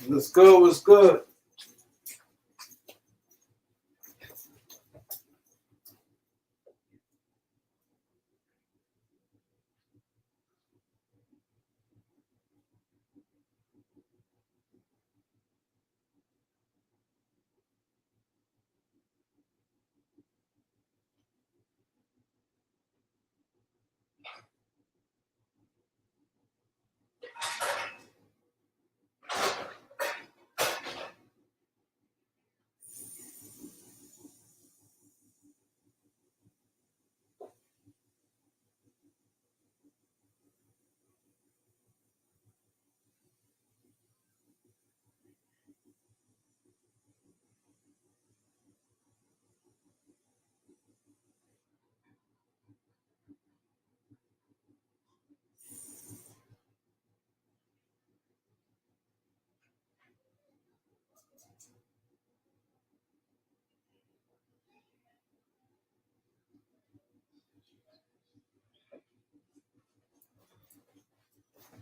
What's good? What's good?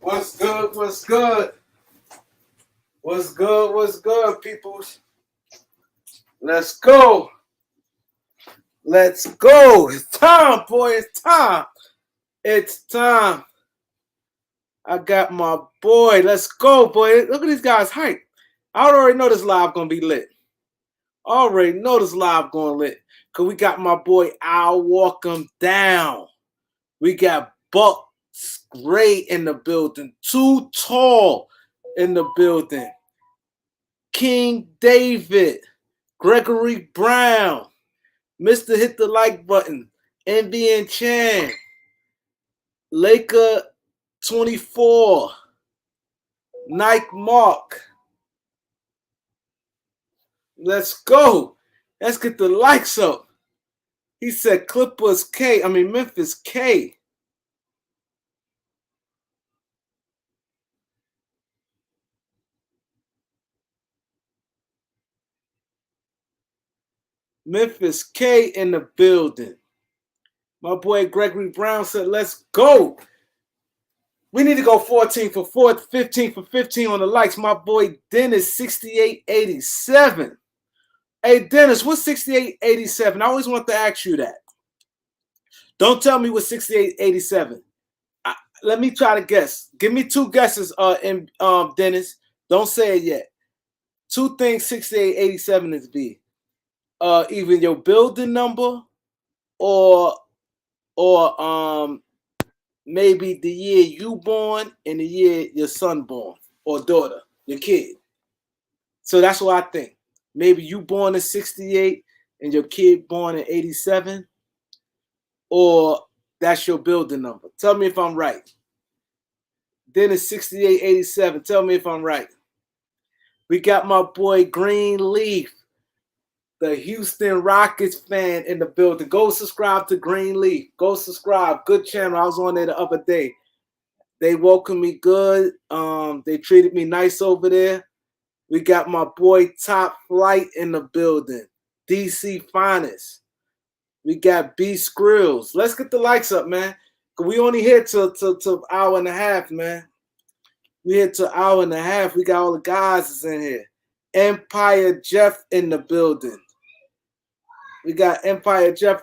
What's good? What's good? What's good? What's good, peoples? Let's go. Let's go. It's time, boy. It's time. It's time. I got my boy. Let's go, boy. Look at these guys' hype. I already know this live gonna be lit. Already know this live going lit. Cause we got my boy Al Walk 'em down. We got Buck Gray in the building. Too Tall in the building. King David. Gregory Brown. Mr. Hit the Like Button. NBN Chan. Laker 24. Nike Mark. Let's go. Let's get the likes up. He said Clippers K. I mean Memphis K. Memphis K in the building. My boy Gregory Brown said, let's go. We need to go 14 for 4, 15 for 15 on the likes. My boy Dennis, 6887. Hey, Dennis, what's 6887? I always want to ask you that. Don't tell me what's 6887. Let me try to guess. Give me two guesses, Dennis. Don't say it yet. Two things 6887 is be. Even your building number or maybe the year you born and the year your son born or daughter, your kid. So that's what I think. Maybe you born in 68 and your kid born in 87, or that's your building number. Tell me if I'm right. Then it's 6887. Tell me if I'm right. We got my boy Greenleaf, the Houston Rockets fan in the building. Go subscribe to Greenleaf. Go subscribe. Good channel. I was on there the other day. They welcomed me good. They treated me nice over there. We got my boy Top Flight in the building. DC Finest. We got B Skrills. Let's get the likes up, man. We only here till hour and a half, man. We here till hour and a half. We got all the guys that's in here. Empire Jeff in the building. We got Empire Jeff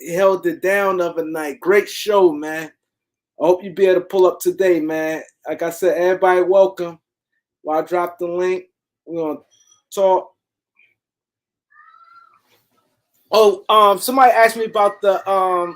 held it down the other night. Great show, man. I hope you be able to pull up today, man. Like I said, everybody welcome. While I drop the link, we're gonna talk. Oh, somebody asked me about the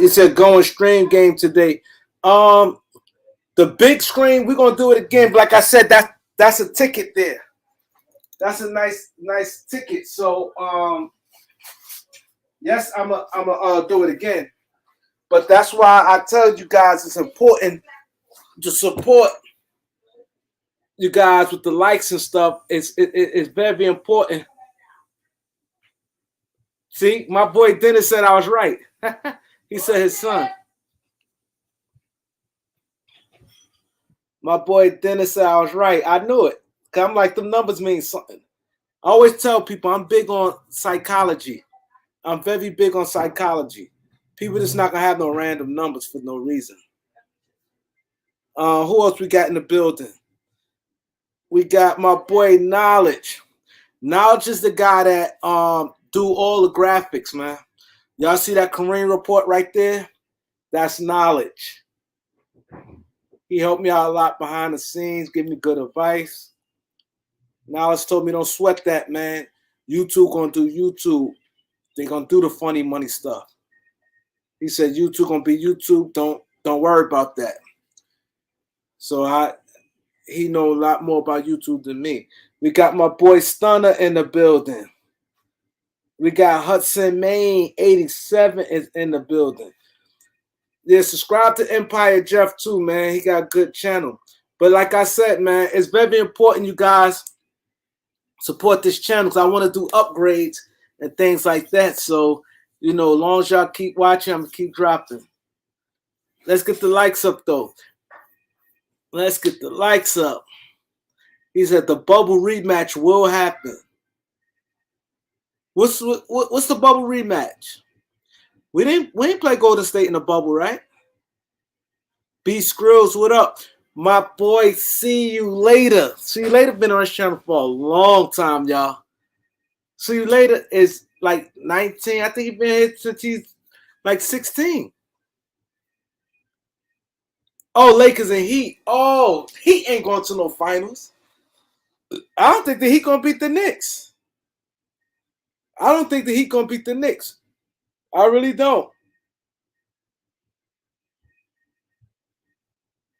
it's a going stream game today. The big screen, we're gonna do it again. But like I said, that's a ticket there. That's a nice ticket. So yes, I'm a do it again. But that's why I tell you guys it's important to support you guys with the likes and stuff. It's very important. See, my boy Dennis said I was right. He said his son. My boy Dennis said I was right. I knew it. Cause I'm like, them numbers mean something. I always tell people I'm big on psychology. I'm very big on psychology. People just not gonna have no random numbers for no reason. Who else we got in the building? We got my boy Knowledge. Knowledge is the guy that do all the graphics, man. Y'all see that Kareem report right there? That's Knowledge. He helped me out a lot behind the scenes, give me good advice. Knowledge told me don't sweat that, man. YouTube gonna do YouTube. They gonna do the funny money stuff. He said YouTube gonna be YouTube. Don't worry about that. So he know a lot more about YouTube than me. We got my boy Stunner in the building. We got Hudson Maine 87 is in the building. Yeah, subscribe to Empire Jeff too, man. He got a good channel. But like I said, man, it's very important you guys support this channel because I want to do upgrades and things like that. So, you know, as long as y'all keep watching, I'm going to keep dropping. Let's get the likes up, though. Let's get the likes up. He said the bubble rematch will happen. What's the bubble rematch? We didn't play Golden State in the bubble, right? B Skrills, what up? My boy, see you later. See you later been on this channel for a long time, y'all. See you later is like 19. I think he's been here since he's like 16. Oh, Lakers and Heat. Oh, Heat ain't going to no finals. I don't think the Heat gonna beat the Knicks. I don't think the Heat gonna beat the Knicks. I really don't.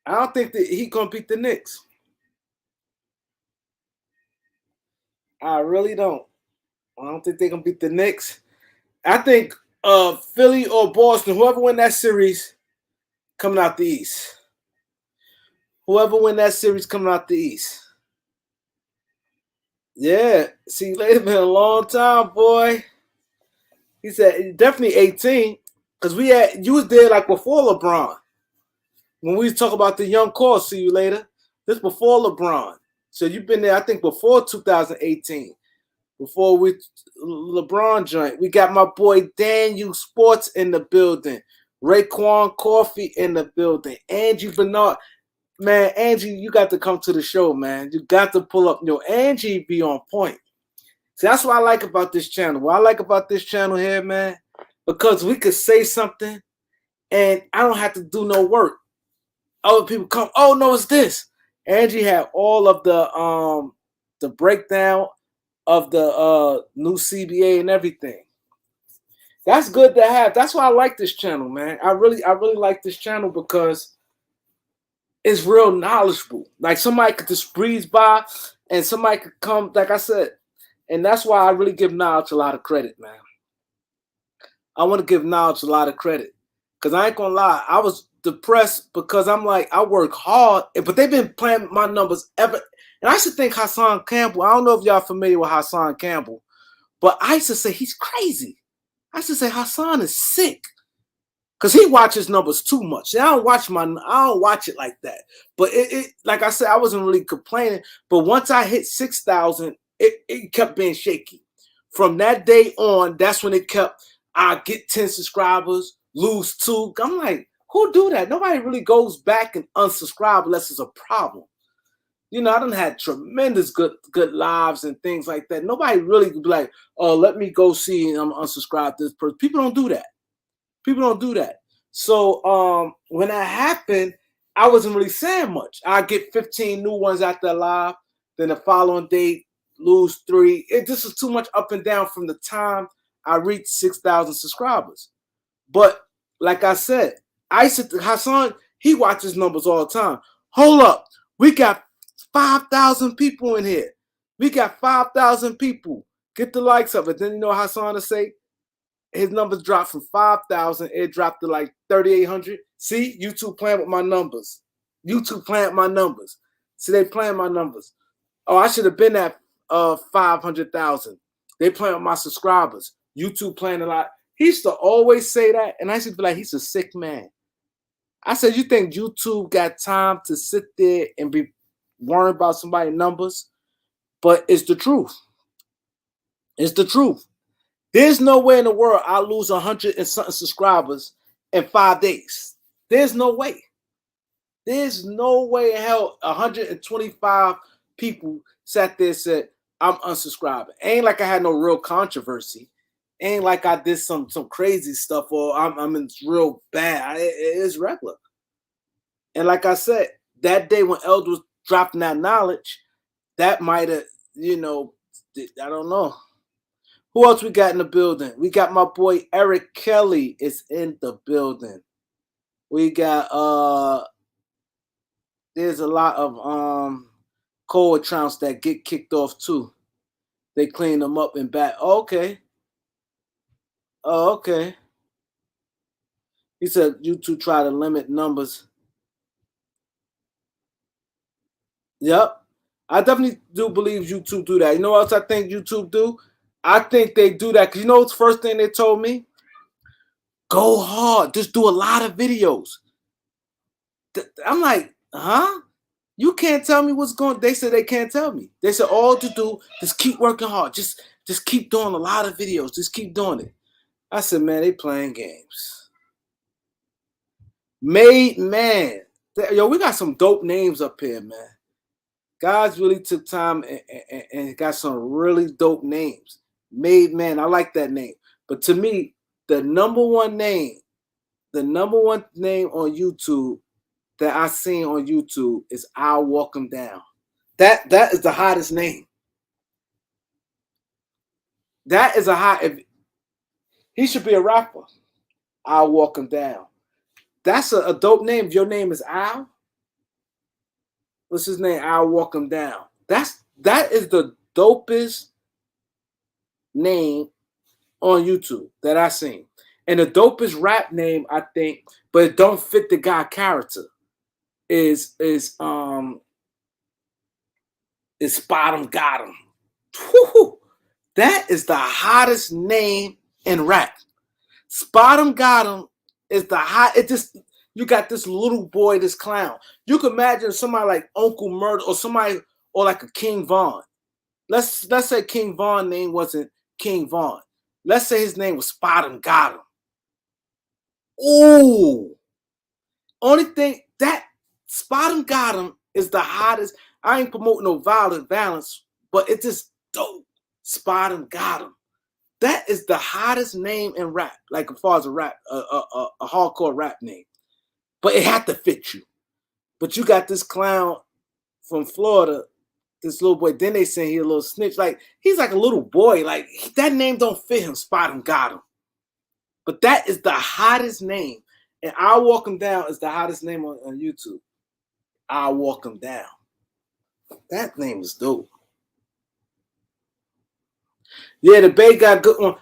I don't think the Heat gonna beat the Knicks. I really don't. I don't think they're gonna beat the Knicks. I think Philly or Boston, whoever win that series, coming out the East. Whoever win that series coming out the East. Yeah. See you later, been a long time, boy. He said definitely 18. Because you was there like before LeBron. When we talk about the young core, see you later. This before LeBron. So you've been there, I think, before 2018. Before LeBron joined. We got my boy Daniel Sports in the building. Raekwon Coffee in the building. Angie Bernard. Man, Angie, you got to come to the show, man. You got to pull up. Angie be on point. See, that's what I like about this channel. What I like about this channel here, man, because we could say something and I don't have to do no work. Other people come, oh no, it's this. Angie had all of the breakdown of the new CBA and everything. That's good to have. That's why I like this channel, man. I really like this channel because it's real knowledgeable. Like somebody could just breeze by and somebody could come, like I said, and that's why I really give Knowledge a lot of credit, man. I want to give Knowledge a lot of credit because I ain't gonna lie, I was depressed because I'm like, I work hard, but they've been playing my numbers ever. And I used to think Hassan Campbell, I don't know if y'all familiar with Hassan Campbell, but I used to say he's crazy. I used to say Hassan is sick. Because he watches numbers too much. I don't watch it like that. But it like I said, I wasn't really complaining. But once I hit 6,000, it kept being shaky. From that day on, that's when it kept, I get 10 subscribers, lose 2. I'm like, who do that? Nobody really goes back and unsubscribe unless it's a problem. You know, I done had tremendous good lives and things like that. Nobody really be like, oh, let me go see and I'm unsubscribe this person. People don't do that. People don't do that. So when that happened, I wasn't really saying much. I get 15 new ones after live. Then the following day, lose 3. It just was too much up and down from the time I reached 6,000 subscribers. But like I said, Hassan, he watches numbers all the time. Hold up. We got 5,000 people in here. We got 5,000 people. Get the likes of it. Then you know Hassan will say, his numbers dropped from 5,000. It dropped to like 3,800. See, YouTube playing with my numbers. YouTube playing with my numbers. See, they playing my numbers. Oh, I should have been at 500,000. They playing with my subscribers. YouTube playing a lot. He used to always say that, and I used to be like, he's a sick man. I said, you think YouTube got time to sit there and be worrying about somebody's numbers? But it's the truth. It's the truth. There's no way in the world I'll lose 100 and something subscribers in 5 days. There's no way. There's no way in hell 125 people sat there and said, I'm unsubscribing. Ain't like I had no real controversy. Ain't like I did some crazy stuff or I'm in real bad. It's regular. And like I said, that day when Elder was dropping that knowledge, that might have, you know, I don't know. Who else we got in the building? We got my boy Eric Kelly is in the building. We got there's a lot of co accounts that get kicked off too. They clean them up and back. Oh, okay. Oh, okay. He said YouTube try to limit numbers. Yep. I definitely do believe YouTube do that. You know what else I think YouTube do? I think they do that because you know what's the first thing they told me? Go hard. Just do a lot of videos. I'm like, huh? You can't tell me what's going. They said they can't tell me. They said all to do, just keep working hard. Just keep doing a lot of videos. Just keep doing it. I said, man, they playing games. Made man. Yo, we got some dope names up here, man. Guys really took time and got some really dope names. Made man, I like that name. But to me, the number one name on YouTube that I seen on YouTube is I'll Walk Him Down. That is the hottest name. That is a hot. He should be a rapper. I'll Walk Him Down. That's a dope name. If your name is Al, what's his name? I'll Walk Him Down. That is the dopest name on YouTube that I seen. And the dopest rap name, I think, but it don't fit the guy character, is Spot 'em Got 'em. Woo-hoo. That is the hottest name in rap. Spot 'em Got 'em is the hot. It just, you got this little boy, this clown. You can imagine somebody like Uncle Murder or somebody, or like a King Von. Let's say King Von's name wasn't King Von. Let's say his name was Spot 'em Got 'em. Ooh. Only thing that Spot 'em Got 'em is the hottest. I ain't promoting no violence, but it's just dope. Spot 'em Got 'em. That is the hottest name in rap, like as far as a rap, a hardcore rap name. But it had to fit you. But you got this clown from Florida, this little boy. Then they say he a little snitch. Like he's like a little boy. Like that name don't fit him. Spot 'em Got 'em. But that is the hottest name. And I'll Walk Him Down is the hottest name on YouTube. I'll Walk Him Down. That name is dope. Yeah, the Bay got good one.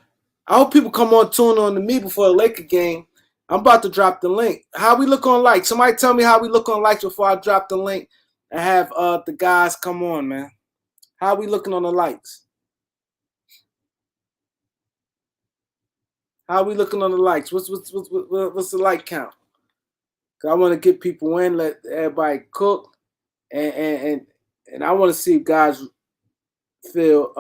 I hope people come on tune on to me before the Laker game. I'm about to drop the link. How we look on likes? Somebody tell me how we look on likes before I drop the link and have the guys come on, man. How we looking on the likes? How we looking on the likes? What's the like count? Cause I want to get people in, let everybody cook, and I want to see if guys feel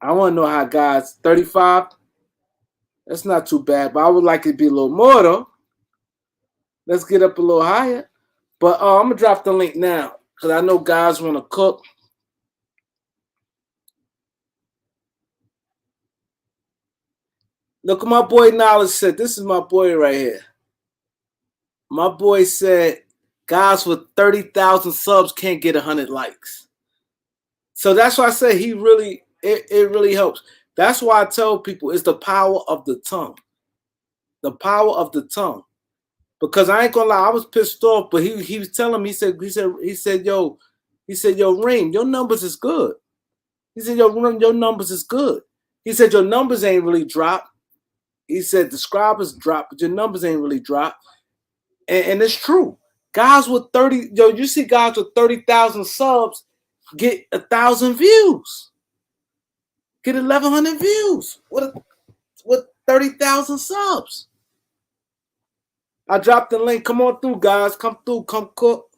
I want to know how guys 35. That's not too bad, but I would like it to be a little more though. Let's get up a little higher. But I'm gonna drop the link now because I know guys want to cook. Look, my boy Knowledge said, this is my boy right here. My boy said, guys with 30,000 subs can't get 100 likes. So that's why I say he really, it really helps. That's why I tell people it's the power of the tongue. The power of the tongue. Because I ain't gonna lie, I was pissed off, but he was telling me, he said, yo, Reem, your numbers is good. He said, your numbers is good. He said, your numbers ain't really dropped. He said, the subscribers dropped, but your numbers ain't really dropped. And it's true. Guys with 30, you see guys with 30,000 subs get 1,000 views. Get 1,100 views. with 30,000 subs. I dropped the link. Come on through, guys. Come through. Come cook.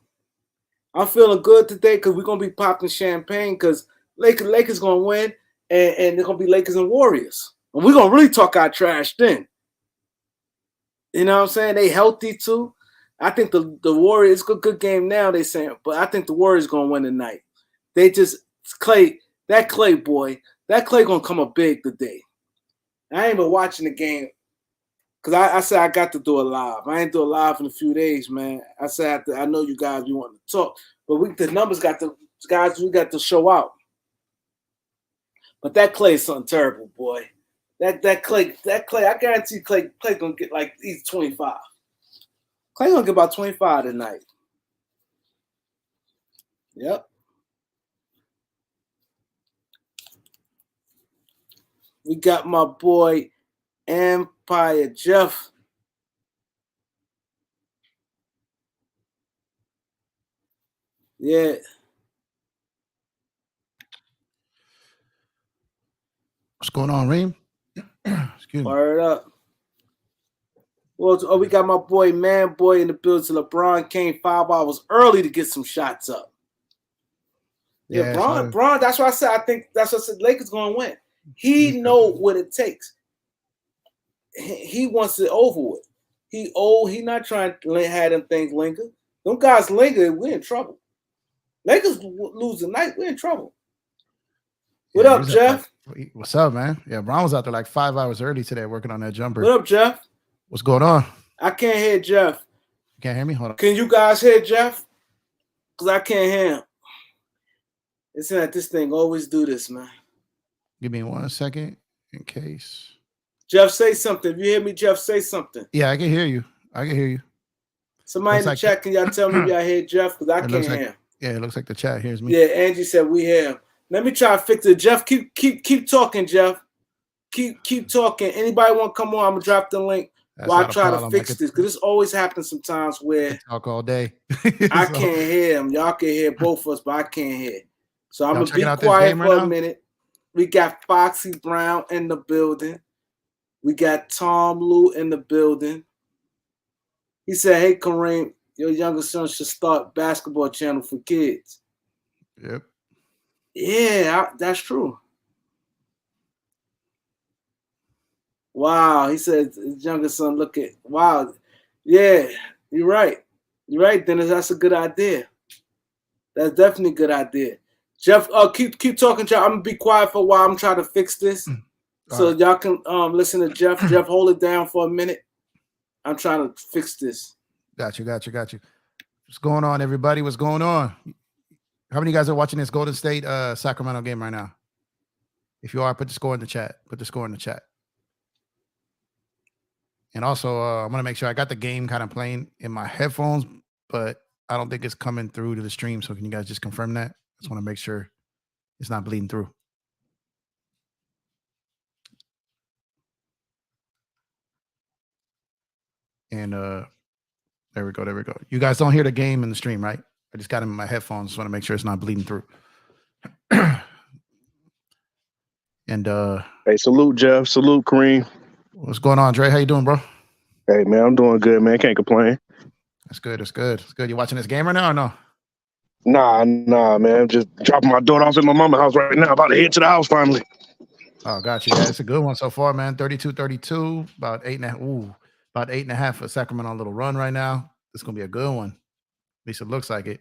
I'm feeling good today because we're going to be popping champagne because Lakers going to win, and they're going to be Lakers and Warriors. And we're going to really talk our trash then. You know what I'm saying? They healthy, too. I think the Warriors, it's a good game now, they saying, but I think the Warriors going to win tonight. They just, Clay boy, that Clay going to come up big today. I ain't been watching the game because I said I got to do it live. I ain't do it live in a few days, man. I said I know you guys, you want to talk, but the numbers got to, guys, we got to show out. But that Clay is something terrible, boy. That Clay, I guarantee Clay gonna get like he's 25. Clay gonna get about 25 tonight. Yep. We got my boy Empire Jeff. Yeah. What's going on, Reem? Excuse me. Word up. Well, we got my boy Man Boy in the building. LeBron came 5 hours early to get some shots up. Yeah, Bron. That's why I said Lakers gonna win. He know what it takes. He wants it over with. He not trying to have them things linger. Them guys linger, we're in trouble. Lakers lose tonight, we're in trouble. What up, Jeff? What's up, man? Yeah, Bron was out there like 5 hours early today working on that jumper. What up, Jeff? What's going on? I can't hear Jeff. You can't hear me? Hold on. Can you guys hear Jeff? Because I can't hear him. It's like this thing always do this, man. Give me 1 second in case. Jeff, say something. If you hear me, Jeff, say something. Yeah, I can hear you. Somebody in the chat, can y'all tell me if y'all hear Jeff? Because I can't hear him. Yeah, it looks like the chat hears me. Yeah, Angie said we hear him. Let me try to fix it. Jeff, keep talking, Jeff. Keep talking. Anybody want to come on? I'm going to drop the link while I try to fix this. Because this always happens sometimes where talk all day. I can't hear him. Y'all can hear both of us, but I can't hear. So I'm going to be quiet for a minute. We got Foxy Brown in the building. We got Tom Lou in the building. He said, hey, Kareem, your younger son should start basketball channel for kids. Yep. Yeah, that's true. Wow, he said his younger son look at, wow. Yeah, you're right. You're right, Dennis. That's a good idea. That's definitely a good idea. Jeff, keep talking, Jeff. I'm going to be quiet for a while. I'm trying to fix this. So y'all can listen to Jeff. Jeff, hold it down for a minute. I'm trying to fix this. Got you. What's going on, everybody? What's going on? How many of you guys are watching this Golden State Sacramento game right now? If you are, put the score in the chat. And also, I'm going to make sure I got the game kind of playing in my headphones, but I don't think it's coming through to the stream. So can you guys just confirm that? I just want to make sure it's not bleeding through. And there we go. You guys don't hear the game in the stream, right? I just got him in my headphones. Just want to make sure it's not bleeding through. And hey, salute Jeff, salute Kareem. What's going on, Dre? How you doing, bro? Hey man, I'm doing good, man. Can't complain. That's good. You watching this game right now or no? Nah, man. I'm just dropping my daughter off at my mama's house right now. About to head to the house finally. Oh, got you. Yeah, it's a good one so far, man. 32-32, about 8.5 for Sacramento on a little run right now. It's gonna be a good one. At least it looks like it.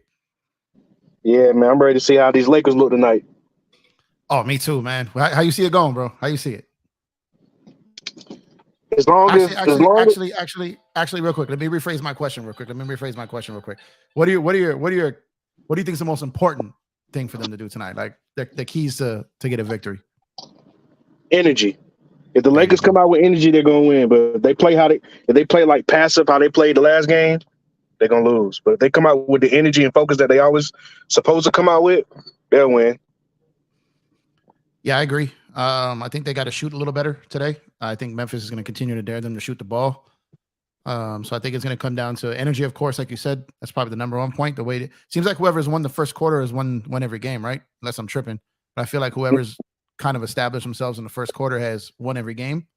Yeah, man. I'm ready to see how these Lakers look tonight. Oh, me too, man. How you see it going, bro? How you see it? Actually, real quick. Let me rephrase my question real quick. What do you think is the most important thing for them to do tonight? Like the keys to get a victory? Energy. If the Lakers come out with energy, they're gonna win. But if they play like passive how they played the last game, they're gonna lose. But if they come out with the energy and focus that they always supposed to come out with, they'll win. Yeah, I agree. I think they got to shoot a little better today. I think Memphis is going to continue to dare them to shoot the ball. So I think it's going to come down to energy, of course, like you said. That's probably the number one point. The way it seems like whoever's won the first quarter has won every game, right? Unless I'm tripping. But I feel like whoever's kind of established themselves in the first quarter has won every game.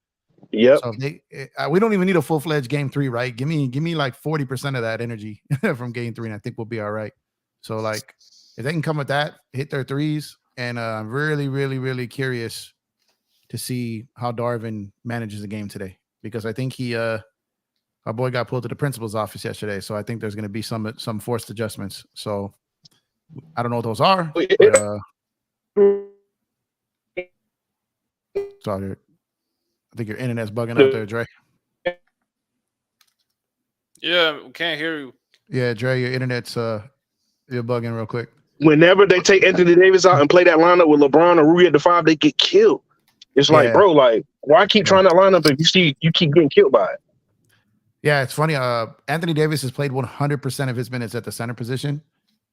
Yep. So if we don't even need a full-fledged game 3, right? Give me like 40% of that energy from game 3, and I think we'll be all right. So like if they can come with that, hit their threes, and I'm really, really, really curious to see how Darvin manages the game today, because I think our boy got pulled to the principal's office yesterday. So I think there's going to be some forced adjustments. So I don't know what those are, but sorry, I think your internet's bugging out there, Dre. Yeah, we can't hear you. Yeah, Dre, your internet's you're bugging real quick. Whenever they take Anthony Davis out and play that lineup with LeBron or Rui at the 5, they get killed. It's like, bro, like, why keep trying that lineup if you keep getting killed by it? Yeah, it's funny. Anthony Davis has played 100% of his minutes at the center position.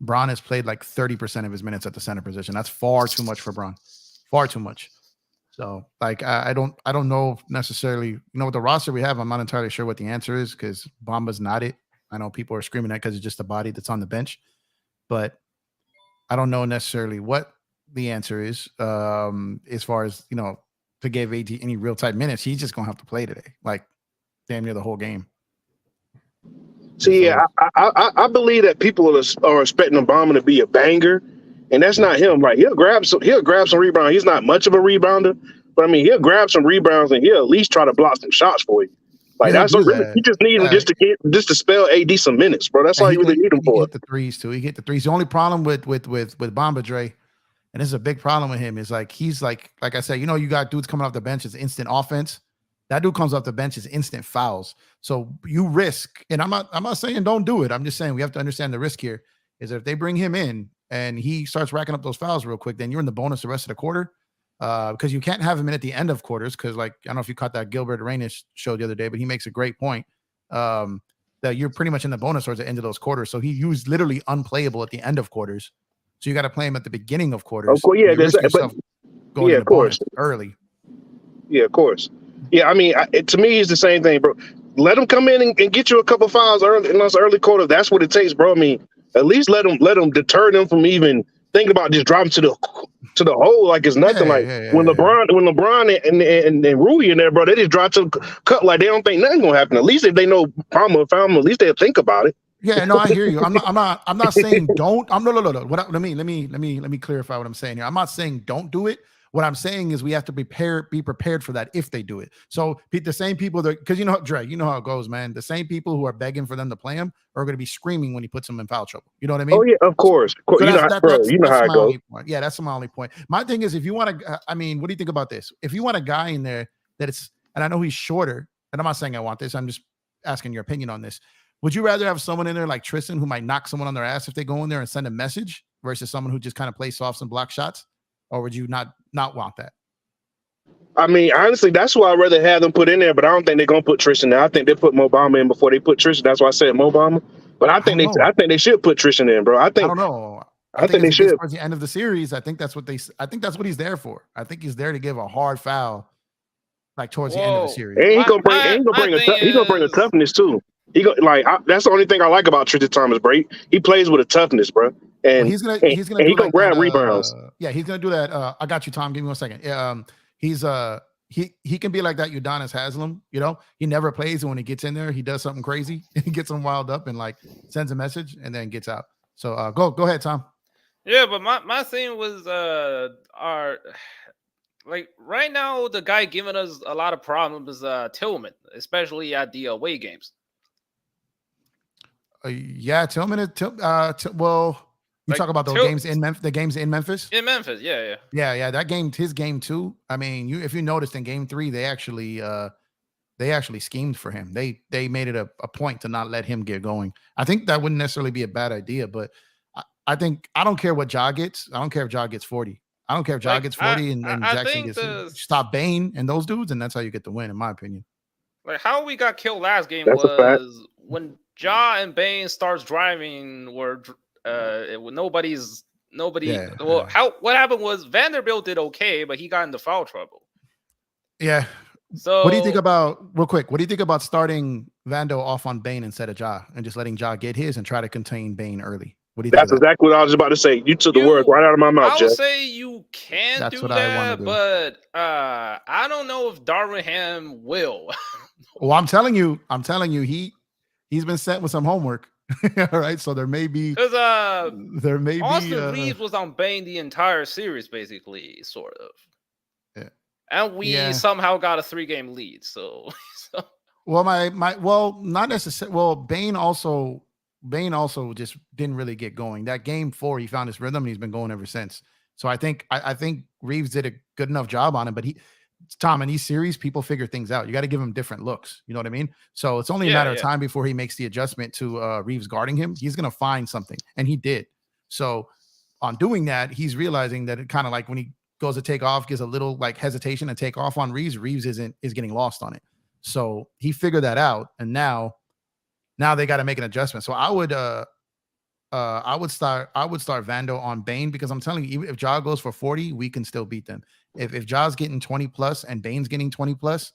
Bron has played like 30% of his minutes at the center position. That's far too much for Bron. Far too much. So, like, I don't know necessarily, with the roster we have, I'm not entirely sure what the answer is, because Bamba's not it. I know people are screaming that because it's just a body that's on the bench, but I don't know necessarily what the answer is. As far as, to give AD any real tight minutes, he's just gonna have to play today, like damn near the whole game. See, yeah, I believe that people are expecting Obama to be a banger, and that's not him. Like he'll grab some rebounds. He's not much of a rebounder, but I mean he'll grab some rebounds and he'll at least try to block some shots for you. Like that's what really, you just need him just to spell AD some minutes, bro. That's all you really need him for. He hit the threes too. He hit the threes. The only problem with Bamba, Dre, and this is a big problem with him, is like he's like I said, you got dudes coming off the bench as instant offense. That dude comes off the bench as instant fouls. So you risk, and I'm not saying don't do it. I'm just saying we have to understand the risk here. Is that if they bring him in and he starts racking up those fouls real quick, then you're in the bonus the rest of the quarter. Because you can't have him in at the end of quarters. Because like I don't know if you caught that Gilbert Arenas show the other day, but he makes a great point that you're pretty much in the bonus towards the end of those quarters. So he was literally unplayable at the end of quarters. So you got to play him at the beginning of quarters. Of course, yeah, of course, early. Yeah, of course. Yeah, I mean, to me, it's the same thing, bro. Let him come in and get you a couple fouls early in those early quarters. That's what it takes, bro. I mean, at least let them deter them from even thinking about just dropping to the hole like it's nothing. When LeBron and Rui in there, bro, they just drop to the cut like they don't think nothing gonna happen. At least if they know Palmer found them, at least they'll think about it. Yeah, no, I hear you. I'm not saying don't. No. Let me clarify what I'm saying here. I'm not saying don't do it. What I'm saying is we have to be prepared for that if they do it. So the same people that, because Dre, you know how it goes, man. The same people who are begging for them to play him are going to be screaming when he puts them in foul trouble. You know what I mean? Oh yeah, of course. So you know how it goes. Yeah, that's my only point. My thing is, if you want to, what do you think about this? If you want a guy in there and I know he's shorter, and I'm not saying I want this. I'm just asking your opinion on this. Would you rather have someone in there like Tristan who might knock someone on their ass if they go in there and send a message versus someone who just kind of plays soft and block shots? Or would you not want that? I mean, honestly, that's why I'd rather have them put in there, but I don't think they're gonna put Tristan there. I think they put Mo Bamba in before they put Tristan. That's why I said Mo Bamba. But I think they should put Tristan in, bro. I don't know. I think they should. Towards the end of the series, I think that's what he's there for. I think he's there to give a hard foul, like towards the end of the series. And he's gonna bring a toughness too. That's the only thing I like about Tristan Thomas, bro. He plays with a toughness, bro. And he's gonna grab rebounds. Yeah, he's gonna do that. I got you, Tom. Give me 1 second. He can be like that Udonis Haslem. He never plays, and when he gets in there, he does something crazy. He gets them wild up and like sends a message and then gets out. So go ahead, Tom. Yeah, but my thing was right now the guy giving us a lot of problems is Tillman, especially at the away games. Yeah, Tillman is well. You talk about those games in Memphis. The games in Memphis. In Memphis, yeah. That game, his game too. I mean, if you noticed in game 3, they actually schemed for him. They made it a point to not let him get going. I think that wouldn't necessarily be a bad idea, but I think I don't care what Ja gets. I don't care if Ja gets 40. I don't care if Ja gets 40 and Jackson gets stop Bane and those dudes, and that's how you get the win, in my opinion. Like how we got killed last game was when Ja and Bane starts driving where. Nobody. Yeah, well, what happened was Vanderbilt did okay, but he got into foul trouble. Yeah. So what do you think about real quick? What do you think about starting Vando off on Bane instead of Ja and just letting Ja get his and try to contain Bane early? What do you think? That's exactly what I was about to say. You took the words right out of my mouth, Jeff. I would say you can That's do what I wanna that, do. but I don't know if Darvin Ham will. Well, I'm telling you, he's been sent with some homework. All right, so there may be Because Austin be Reeves was on Bane the entire series, basically, sort of. Yeah. And we somehow got a 3-game lead. So, well, not necessarily. Well, Bane also just didn't really get going. That game 4, he found his rhythm and he's been going ever since. So I think Reeves did a good enough job on him, but Tom, in these series, people figure things out. You got to give him different looks. You know what I mean? So it's only a matter of time before he makes the adjustment to Reeves guarding him. He's going to find something, and he did. So on doing that, he's realizing that it kind of like when he goes to take off, gives a little like hesitation to take off on Reeves. Reeves is getting lost on it. So he figured that out, and now they got to make an adjustment. So I would start Vando on Bane, because I'm telling you, even if Ja goes for 40, we can still beat them. If Ja's getting 20 plus and Bane's getting 20 plus,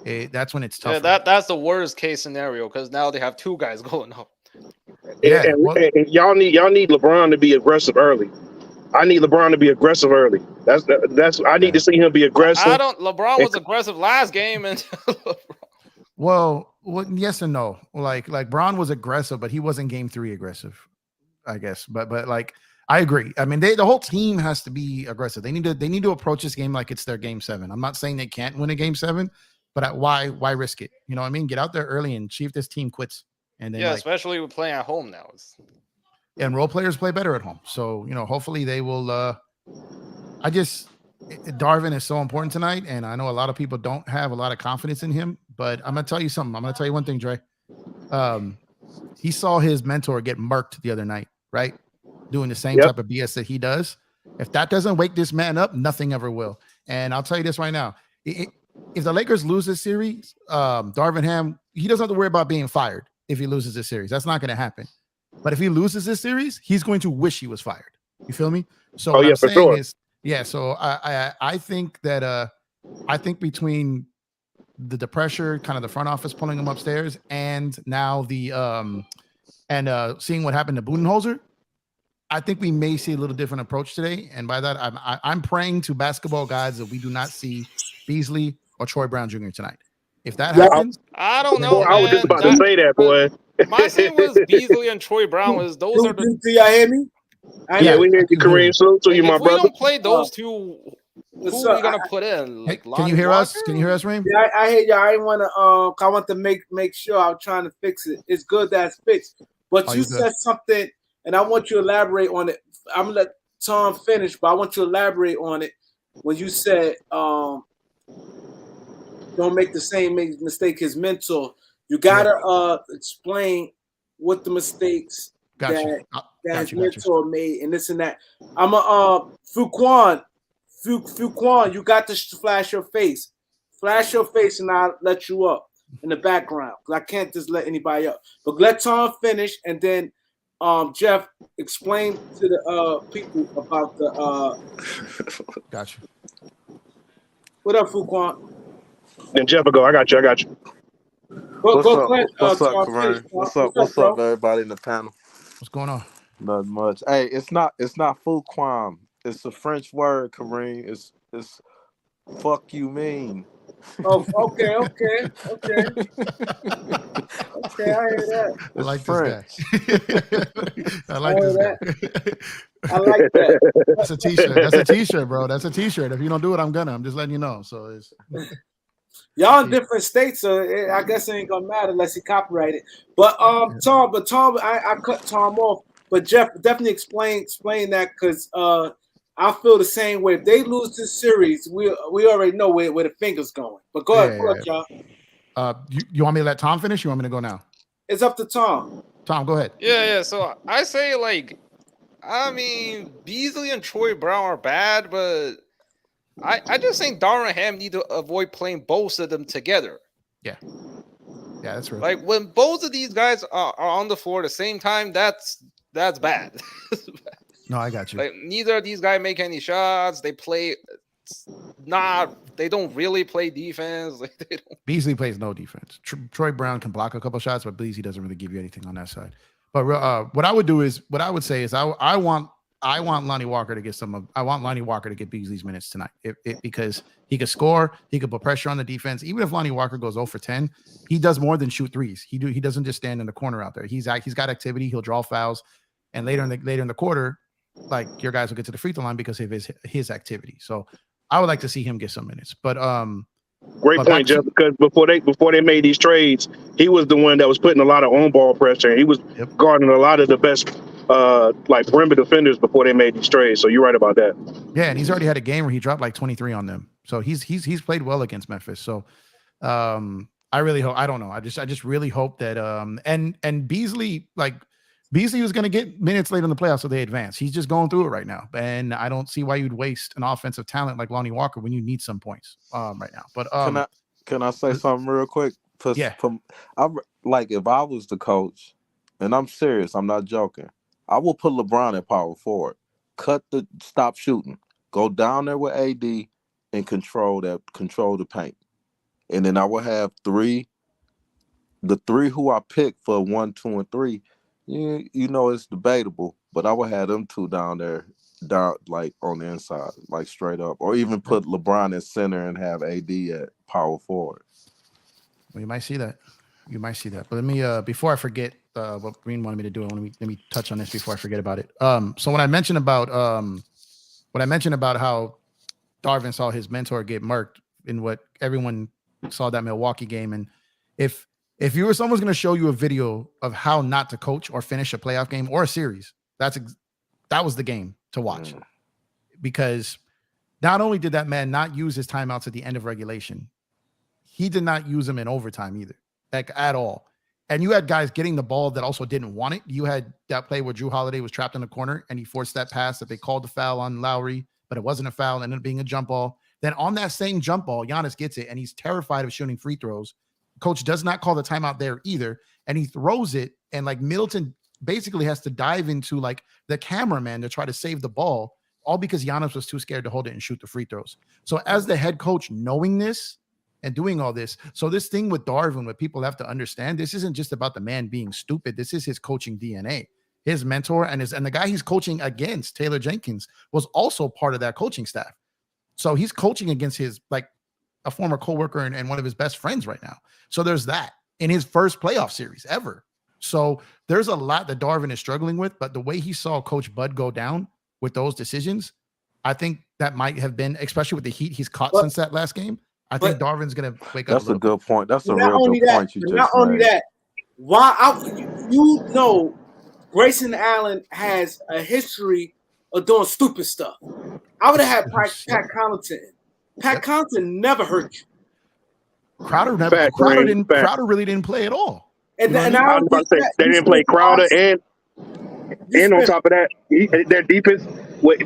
that's when it's tough. Yeah, that's the worst case scenario, because now they have 2 guys going up. Yeah, and y'all need LeBron to be aggressive early. I need LeBron to be aggressive early. I need to see him be aggressive. LeBron was aggressive last game, and well, yes and no. Like Bron was aggressive, but he wasn't game 3 aggressive, I guess. But like, I agree. I mean, the whole team has to be aggressive. They need to approach this game like it's their game 7. I'm not saying they can't win a game 7, but why risk it? You know what I mean? Get out there early and see if this team quits. And then especially with playing at home now. And role players play better at home. So, hopefully they will. Darvin is so important tonight, and I know a lot of people don't have a lot of confidence in him, but I'm gonna tell you something. I'm gonna tell you one thing, Dre. He saw his mentor get murked the other night, right? Doing the same type of BS that he does. If that doesn't wake this man up, nothing ever will. And I'll tell you this right now. If the Lakers lose this series, Darvin Ham, he doesn't have to worry about being fired if he loses this series. That's not going to happen. But if he loses this series, he's going to wish he was fired. You feel me? So what I'm saying is, so I think that I think between the pressure, kind of the front office pulling him upstairs, and now the seeing what happened to Budenholzer, I think we may see a little different approach today. And by that, I'm praying to basketball gods that we do not see Beasley or Troy Brown Jr. tonight. If that happens, I don't know. Boy, I was just about to say that, boy. My thing was Beasley and Troy Brown was those are the. Do y'all hear me? Yeah, we hear you, Kareem. Salute to you, my brother. If we don't play those 2, who are we gonna put in? Like, can you hear us? Can you hear us, Reem? Yeah, I hear y'all. I want to. I want to make sure. I'm trying to fix it. It's good that it's fixed. But you said something, and I want you to elaborate on it. I'm gonna let Tom finish, but I want you to elaborate on it when you said, "Don't make the same mistake his mentor." You gotta explain what the mistakes that his mentor made, and this and that. I'm a Fuquan, you got to flash your face. Flash your face, and I'll let you up in the background, because I can't just let anybody up. But let Tom finish, and then Jeff, explain to the people about the Gotcha. What up, Fuquan? Then Jeff will go. I got you. What's up, Kareem? What's up, everybody in the panel? What's going on? Not much. Hey, it's not Fuquam. It's a French word, Kareem. It's fuck you mean. Oh, okay. I hear that. I like French. this guy. I like this guy. I like that. That's a t-shirt. That's a t-shirt, bro. That's a t-shirt. If you don't do it, I'm just letting you know. So it's y'all in different states, so I guess it ain't gonna matter unless he copyrighted. But Tom, I cut Tom off. But Jeff, definitely explain that, because I feel the same way. If they lose this series, we already know where the finger's going. But go ahead, y'all. You want me to let Tom finish? You want me to go now? It's up to Tom. Tom, go ahead. Yeah. So I say, Beasley and Troy Brown are bad, but I just think Darvin Ham need to avoid playing both of them together. Yeah, that's right. Like, when both of these guys are on the floor at the same time, that's bad. No, I got you. Like, neither of these guys make any shots. They don't really play defense. Like, they don't. Beasley plays no defense. Troy Brown can block a couple shots, but Beasley doesn't really give you anything on that side. But what I would say is I I want Lonnie Walker to get I want Lonnie Walker to get Beasley's minutes tonight, because he could score, he could put pressure on the defense. Even if Lonnie Walker goes 0 for 10, he does more than shoot threes. He doesn't just stand in the corner out there. He's got activity. He'll draw fouls, and later in the quarter, like, your guys will get to the free throw line because of his activity. So I would like to see him get some minutes. But great point, Jeff. Because before they made these trades, he was the one that was putting a lot of on ball pressure. And he was guarding a lot of the best like perimeter defenders before they made these trades. So you're right about that. Yeah, and he's already had a game where he dropped like 23 on them. So he's played well against Memphis. So I really hope, I don't know. I just really hope that and Beasley, like, Beasley was going to get minutes late in the playoffs, so they advance. He's just going through it right now, and I don't see why you'd waste an offensive talent like Lonnie Walker when you need some points right now. But can I say something real quick? Yeah. Like, if I was the coach, and I'm serious, I'm not joking, I will put LeBron at power forward, stop shooting, go down there with AD, and control the paint, and then I will have the three who I pick for 1, 2, and 3. You know it's debatable, but I would have them two down there, like on the inside, like straight up, or even put LeBron at center and have AD at power forward. Well, you might see that. But let me before I forget what Green wanted me to do, let me touch on this before I forget about it. So when I mentioned about how Darvin saw his mentor get murked in what everyone saw that Milwaukee game, and if someone's going to show you a video of how not to coach or finish a playoff game or a series, that was the game to watch. Because not only did that man not use his timeouts at the end of regulation, he did not use them in overtime either, like, at all. And you had guys getting the ball that also didn't want it. You had that play where Drew Holiday was trapped in the corner and he forced that pass that they called the foul on Lowry, but it wasn't a foul. It ended up being a jump ball. Then on that same jump ball, Giannis gets it and he's terrified of shooting free throws. Coach does not call the timeout there either. And he throws it. And like, Middleton basically has to dive into like the cameraman to try to save the ball, all because Giannis was too scared to hold it and shoot the free throws. So as the head coach, knowing this and doing all this, so this thing with Darvin, what people have to understand, this isn't just about the man being stupid. This is his coaching DNA. His mentor and the guy he's coaching against, Taylor Jenkins, was also part of that coaching staff. So he's coaching against his, like, a former coworker and one of his best friends right now. So there's that in his first playoff series ever. So there's a lot that Darvin is struggling with, but the way he saw Coach Bud go down with those decisions, I think that might have been, especially with the heat he's caught since that last game, I think Darvin's going to wake up. That's a good point. That's a real good point you just made. Not only that, Grayson Allen has a history of doing stupid stuff. I would have had Pat Connaughton. Pat Connaughton never hurt you. Crowder really didn't play at all. And I was about to say, they didn't play Crowder, and on top of that, their defense,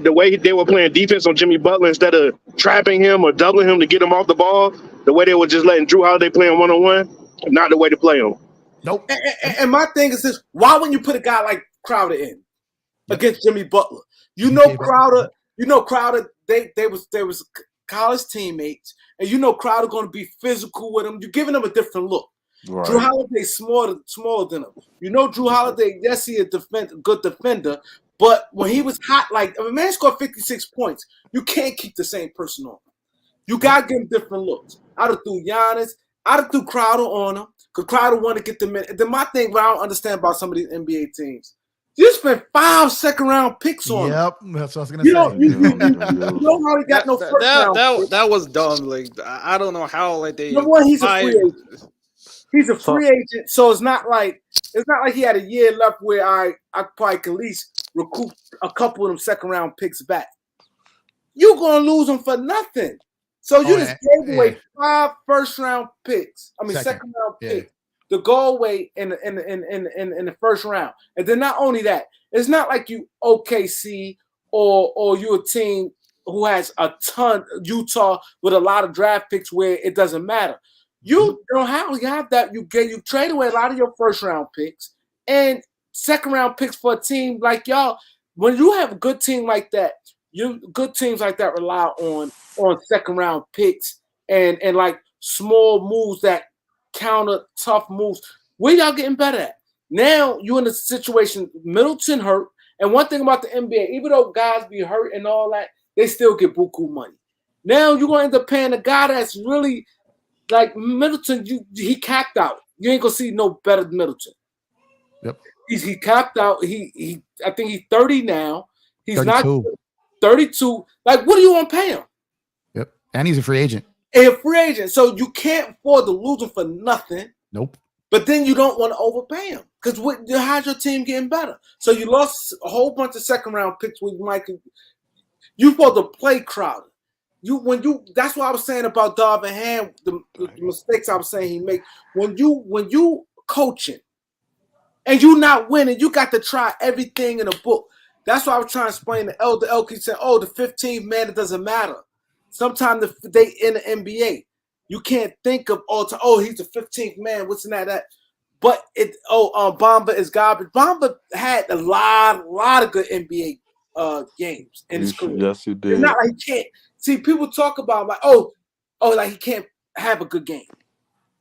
the way they were playing defense on Jimmy Butler, instead of trapping him or doubling him to get him off the ball, the way they were just letting Drew Holiday play him one-on-one, not the way to play him. Nope. And my thing is this: why wouldn't you put a guy like Crowder in against Jimmy Butler? You know Crowder. They was college teammates, and Crowder going to be physical with him. You're giving him a different look. Right. Drew Holiday's smaller than him. Drew Holiday, yes, he's a good defender, but when he was hot, like, if a man scored 56 points, you can't keep the same person on him. You got to give him different looks. I'd have threw Giannis. I'd have threw Crowder on him because Crowder wanted to get the minute. Then my thing, what I don't understand about some of these NBA teams, you spent 5 second-round picks on him. Yep, that's what I was going to say. You know how he got no first round. That was dumb. Like, I don't know how, like, they. He's a free agent. He's a free agent, so it's not like he had a year left where I probably can at least recoup a couple of them second-round picks back. You're gonna lose them for nothing. So you just gave away 5 first-round picks. I mean, second-round picks to go away in the first round. And then not only that, it's not like you OKC or you a team who has a ton, Utah, with a lot of draft picks where it doesn't matter. You don't have that. You trade away a lot of your first round picks and second round picks for a team like y'all. When you have a good team like that, good teams like that rely on second round picks and like small moves that counter tough moves. Where y'all getting better at? Now you in a situation, Middleton hurt, And one thing about the NBA, even though guys be hurt and all that, they still get buku money. Now you're gonna end up paying a guy that's really like Middleton. He capped out. You ain't gonna see no better than Middleton. Yep. He capped out. He I think he's 30 now. He's 32. not 32. Like, what do you want to pay him? Yep. And he's a free agent. A free agent. So you can't afford to lose him for nothing. Nope. But then you don't want to overpay him because how's your team getting better? So you lost a whole bunch of second round picks with Mike. You supposed to play Crowder. That's what I was saying about Darvin Ham. The mistakes I was saying he make when you coaching and you not winning, you got to try everything in the book. That's why I was trying to explain to Elder Elke. He said, "Oh, the 15th man, it doesn't matter." Sometimes they in the NBA. You can't think of he's the 15th man. What's in that? But Bamba is garbage. Bamba had a lot of good NBA games in his career. Yes, he did. It's not like he can't. See, people talk about like he can't have a good game.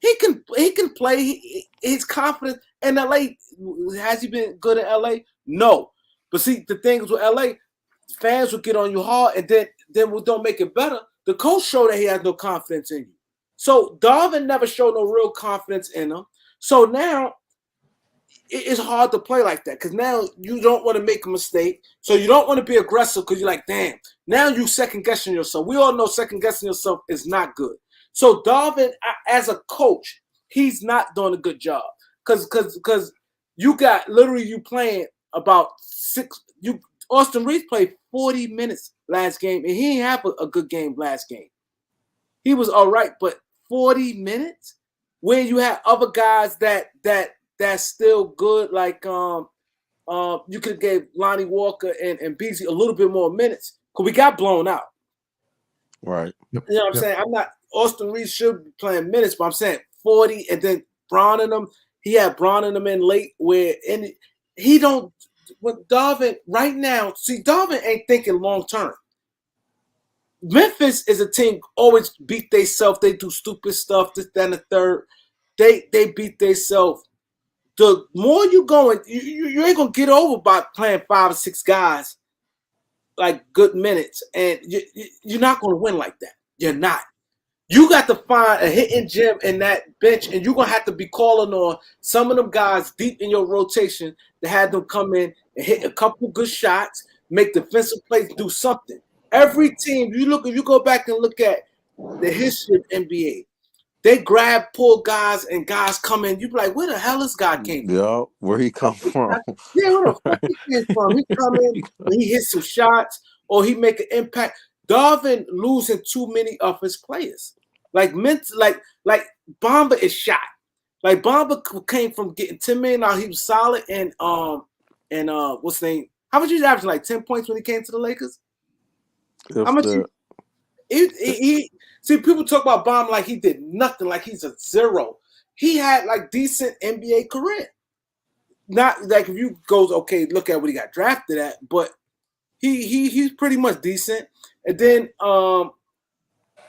He can play. He's confident in LA. Has he been good in LA? No. But see, the thing is with LA, fans will get on you hard, and then we don't make it better. The coach showed that he has no confidence in you. So Darvin never showed no real confidence in him. So now it's hard to play like that because now you don't want to make a mistake. So you don't want to be aggressive because you're like, damn, now you second guessing yourself. We all know second guessing yourself is not good. So Darvin, as a coach, he's not doing a good job because you got literally you playing about Austin Reeves played 40 minutes last game and he didn't have a good game last game. He was all right, but 40 minutes where you have other guys that's still good, like you could have gave Lonnie Walker and Beasley a little bit more minutes because we got blown out. Right. You know what I'm saying? I'm not Austin Reeves should be playing minutes, but I'm saying 40 and then Braun in them. He had Braun in them in late he don't with Darvin right now. See, Darvin ain't thinking long term. Memphis is a team always beat themselves. They do stupid stuff, this, that, and the third. They beat themselves. The more you going, you ain't gonna get over by playing 5 or 6 guys like good minutes, and you're not gonna win like that. You're not. You got to find a hitting gem in that bench, and you're gonna have to be calling on some of them guys deep in your rotation to have them come in and hit a couple good shots, make defensive plays, do something. Every team, if you go back and look at the history of NBA, they grab, pull guys, and guys come in. You be like, where the hell this guy came from? Yeah, where he come from? Yeah, where the fuck he came from? He come in, and he hits some shots, or he make an impact. Darvin losing too many of his players. Like Bamba is shot. Like Bamba came from getting 10 million out. He was solid, and what's his name? How much he averaging? Like 10 points when he came to the Lakers. How much? He see people talk about Bamba like he did nothing, like he's a zero. He had like decent NBA career. Not like if you goes look at what he got drafted at, but he's pretty much decent. And then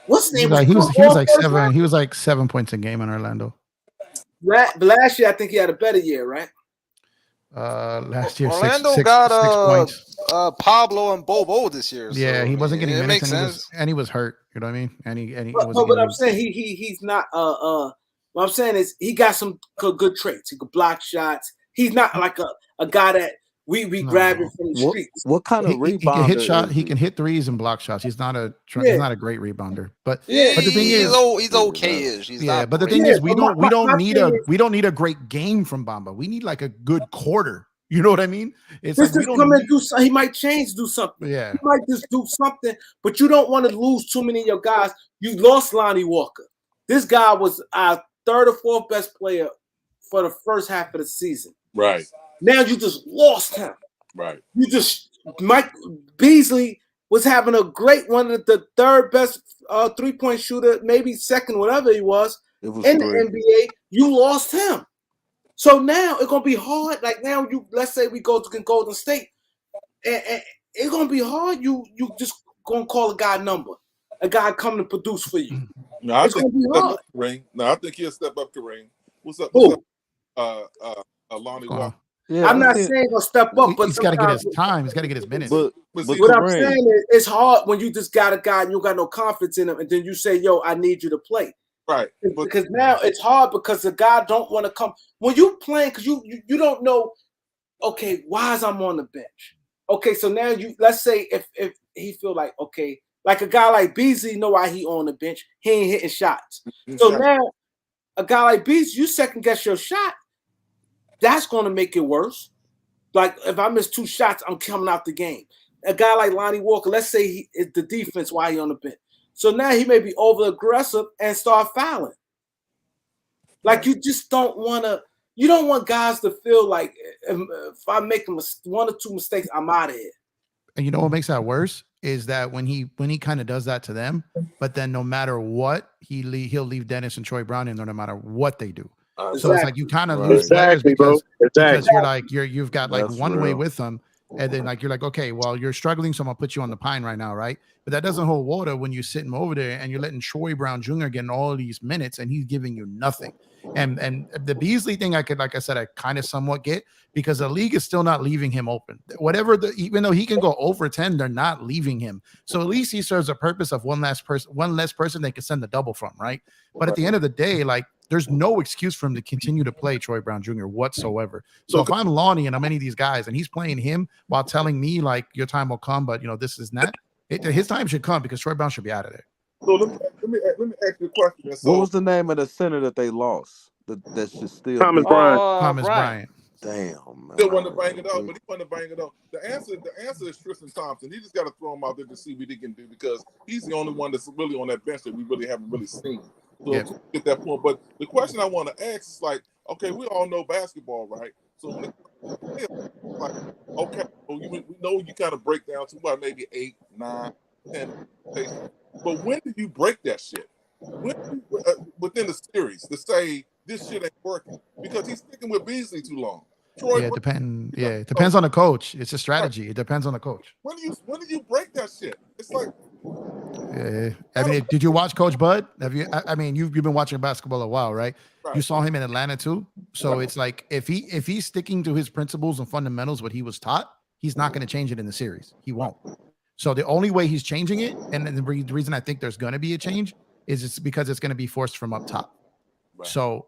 what's his name? He was like 7. He was like 7 points a game in Orlando. Last year, I think he had a better year, right? Last year, Orlando 6 got 6 points. Pablo and Bobo this year. Yeah, he wasn't getting minutes, makes sense. and he was hurt. You know what I mean? And he but I'm saying he's not. What I'm saying is he got some good traits. He could block shots. He's not like a guy that we grab him from the streets. What kind of rebounder? He can hit shot. He can hit threes and block shots. He's not a great rebounder. But yeah, but the thing is, he's okay-ish. He's not but the thing is, we don't need a great game from Bamba. We need like a good quarter. You know what I mean? It's this like is come and do something. He might do something. Yeah, he might just do something. But you don't want to lose too many of your guys. You lost Lonnie Walker. This guy was our 3rd or 4th best player for the first half of the season. Right. Now you just lost him. Right. Mike Beasley was having a great one of the 3rd best 3-point shooter, maybe 2nd, whatever he was in the NBA. You lost him. So now it's gonna be hard. Like now, let's say we go to Golden State, and it's gonna be hard. You just gonna call a guy number, a guy coming to produce for you. No, I think he'll step up, Kareem. What's up? Lonnie Walker. Yeah, I'm not saying he'll step up, but he's got to get his time. He's got to get his minutes. But what I'm Kareem, saying is, it's hard when you just got a guy and you got no confidence in him, and then you say, "Yo, I need you to play." Right. Because now it's hard because the guy don't want to come when you playing because you don't know. Okay, why is I'm on the bench? Okay, so now let's say if he feel like okay, like a guy like Beasley know why he on the bench, he ain't hitting shots. So now a guy like Beasley, you second guess your shot, that's gonna make it worse. Like if I miss 2 shots, I'm coming out the game. A guy like Lonnie Walker, let's say it's the defense why he on the bench. So now he may be over aggressive and start fouling. Like you just don't want to. You don't want guys to feel like if I make 1 or 2 mistakes, I'm out of here. And you know what makes that worse is that when he kind of does that to them, but then no matter what, he'll leave Dennis and Troy Brown in there no matter what they do. Exactly. So it's like you kind of lose players because you're like you've got like one way with them, and then like you're like, okay, well you're struggling, so I'm gonna put you on the pine right now, right? But that doesn't hold water when you sit him over there and you're letting Troy Brown Jr. getting all these minutes and he's giving you nothing. And the Beasley thing, I kind of somewhat get because the league is still not leaving him open. Even though he can go over 10, they're not leaving him. So at least he serves a purpose of one less person they can send the double from, right? But at the end of the day, like there's no excuse for him to continue to play Troy Brown Jr. whatsoever. So if I'm Lonnie and I'm any of these guys and he's playing him while telling me like your time will come, but this is not his time should come because Troy Brown should be out of there. So let me ask you a question. So, what was the name of the center that they lost? That should still Thomas be Bryant. Thomas Bryant. Damn, man. Still want to bang it up, but he want to bang it up. The answer is Tristan Thompson. He just got to throw him out there to see what he can do because he's the only one that's really on that bench that we really haven't really seen. So to get that point. But the question I want to ask is like, okay, we all know basketball, right? So like, okay, we know you kind of break down to what maybe 8, 9, 10. But when do you break that shit? When within the series to say this shit ain't working because he's sticking with Beasley too long. Troy, it depends on the coach. It's a strategy. Right. It depends on the coach. When do you break that shit? It's like, I mean, did you watch Coach Bud? Have you? I mean, you've been watching basketball a while, right? You saw him in Atlanta too. So it's like if he's sticking to his principles and fundamentals, what he was taught, he's not going to change it in the series. He won't. So the only way he's changing it, and the reason I think there's going to be a change is it's because it's going to be forced from up top. Right. So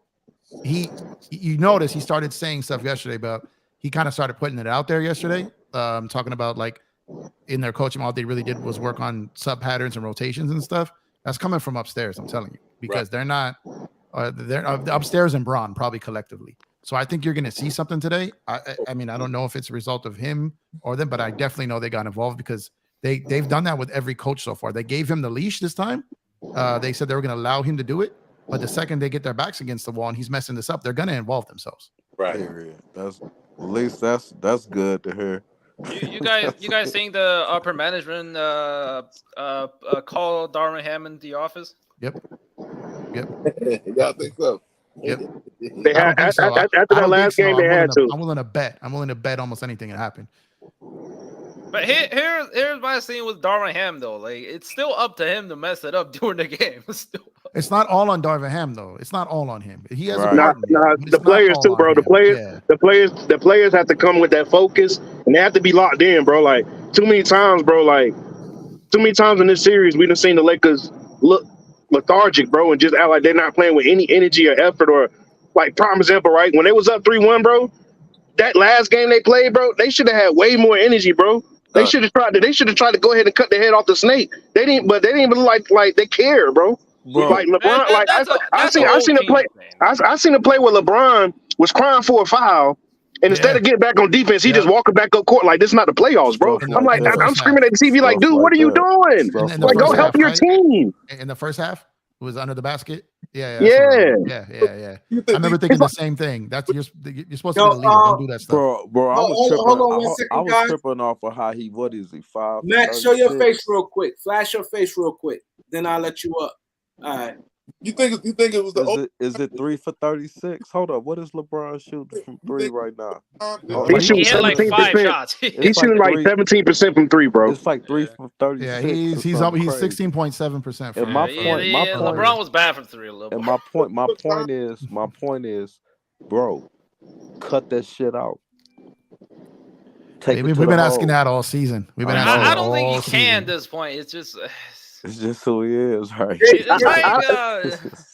you notice he started saying stuff yesterday, but he kind of started putting it out there yesterday, talking about like in their coaching, all they really did was work on sub patterns and rotations and stuff. That's coming from upstairs, I'm telling you, because they're not, they're upstairs and Braun probably collectively. So I think you're going to see something today. I mean, I don't know if it's a result of him or them, but I definitely know they got involved because they've done that with every coach so far. They gave him the leash this time. They said they were going to allow him to do it, but the second they get their backs against the wall and he's messing this up, they're going to involve themselves. Right. That's at least that's good to hear. You guys think the upper management call Darvin Ham the office? Yep. Yeah, I think so. Yep. They had after that last game. They had to. I'm willing to bet. I'm willing to bet almost anything that happened. But here's my scene with Darvin Ham though. Like it's still up to him to mess it up during the game. It's not all on Darvin Ham though. It's not all on him. He has the players too, bro. The players have to come with that focus and they have to be locked in, bro. Like too many times in this series we done seen the Lakers look lethargic, bro, and just act like they're not playing with any energy or effort. Or like prime example, right? When they was up 3-1, bro, that last game they played, bro, they should have had way more energy, bro. They should have tried to go ahead and cut the head off the snake. They didn't even look like they care, bro. Like LeBron, I seen a play where LeBron was crying for a foul, and instead of getting back on defense, he just walking back up court like this is not the playoffs, bro. I'm screaming at the TV like, dude, what are you doing? Like, go help your team. In the first half, it was under the basket. Yeah. I remember thinking the same thing. That's you're supposed to be the leader. Don't do that stuff, bro. I was tripping off of how what is he 5? Matt, show your face real quick. Flash your face real quick. Then I'll let you up. All right. You think it was the? Is it 3 for 36? Hold up. What is LeBron shooting from 3 right now? He's shooting 17%. He's shooting like 17% from 3, bro. It's like 3 from 36. Yeah, he's 16.7%. And my point, LeBron was bad from 3 a little bit. And my point is, bro, cut that shit out. take it We've to been the asking hole. that all season. We've been I asking know. that I don't think all he can season. at this point. It's just It's just who he is, right? it's like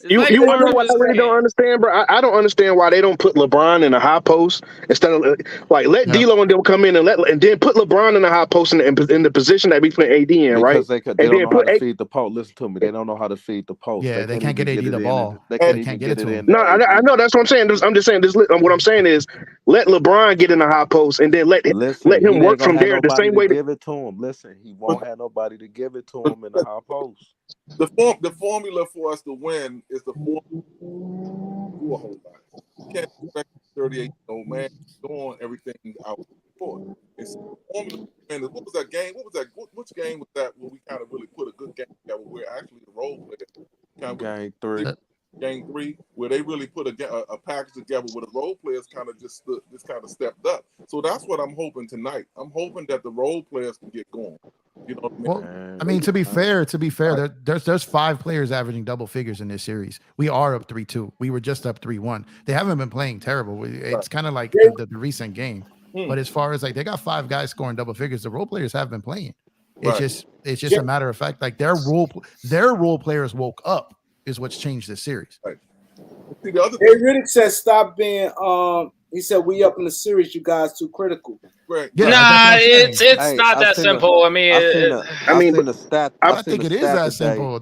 You it's like want to part know of what his I really don't game. understand, bro? I don't understand why they don't put LeBron in a high post instead of like let Yep. D'Lo and them come in and then put LeBron in a high post in the position that we put AD in, right? Because they And don't then know how put to feed the post. Listen to me. They don't know how to feed the post. Yeah, they can't even get AD get the it ball. in. They They can't can't even get get it it to in. him. No, I know that's what I'm saying. I'm just saying this. What I'm saying is let LeBron get in a high post and then let Listen, he him ain't work gonna from have there the nobody same to way. give it to him. Listen, he won't have nobody to give it to him in the high post. The formula for us to win is the formula do a whole lot. You can't expect 38-year-old man doing everything out before. It's the formula. And what was that game? What was that? Which game was that where we kind of really put a good game together? Where actually the role players kind of Game 3. Game 3, where they really put a package together where the role players kind of just kind of stepped up. So that's what I'm hoping tonight. I'm hoping that the role players can get going. You know what I mean? Well, I mean, to be fair, there's 5 players averaging double figures in this series. We are up 3-2. We were just up 3-1. They haven't been playing terrible. It's kind of like the recent game. But as far as like they got 5 guys scoring double figures, the role players have been playing. It's just a matter of fact, like their role players woke up is what's changed this series. Right. See, the other Jay Riddick said stop being he said we up in the series, you guys too critical. Right. Yeah, Nah, it's not that simple. I mean, the stat. I think it is that simple.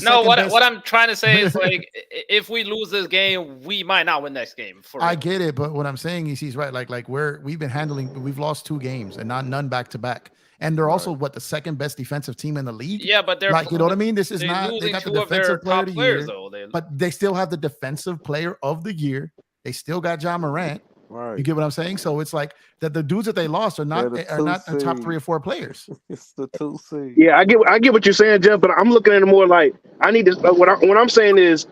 No, what I'm trying to say is like if we lose this game, we might not win next game. I get it, but what I'm saying is he's right. Like we've lost 2 games and none back to back. And they're also the second best defensive team in the league. Yeah, but they're like, you know what I mean? This is not losing they got the 2 of their defensive player top of the players year, though. but they still have the defensive player of the year. They still got John Morant. Right. You get what I'm saying? So it's like that the dudes that they lost are not the top 3 or 4 players. It's the 2 seed. Yeah, I get what you're saying, Jeff, but I'm looking at it more like I need to. What I'm saying is,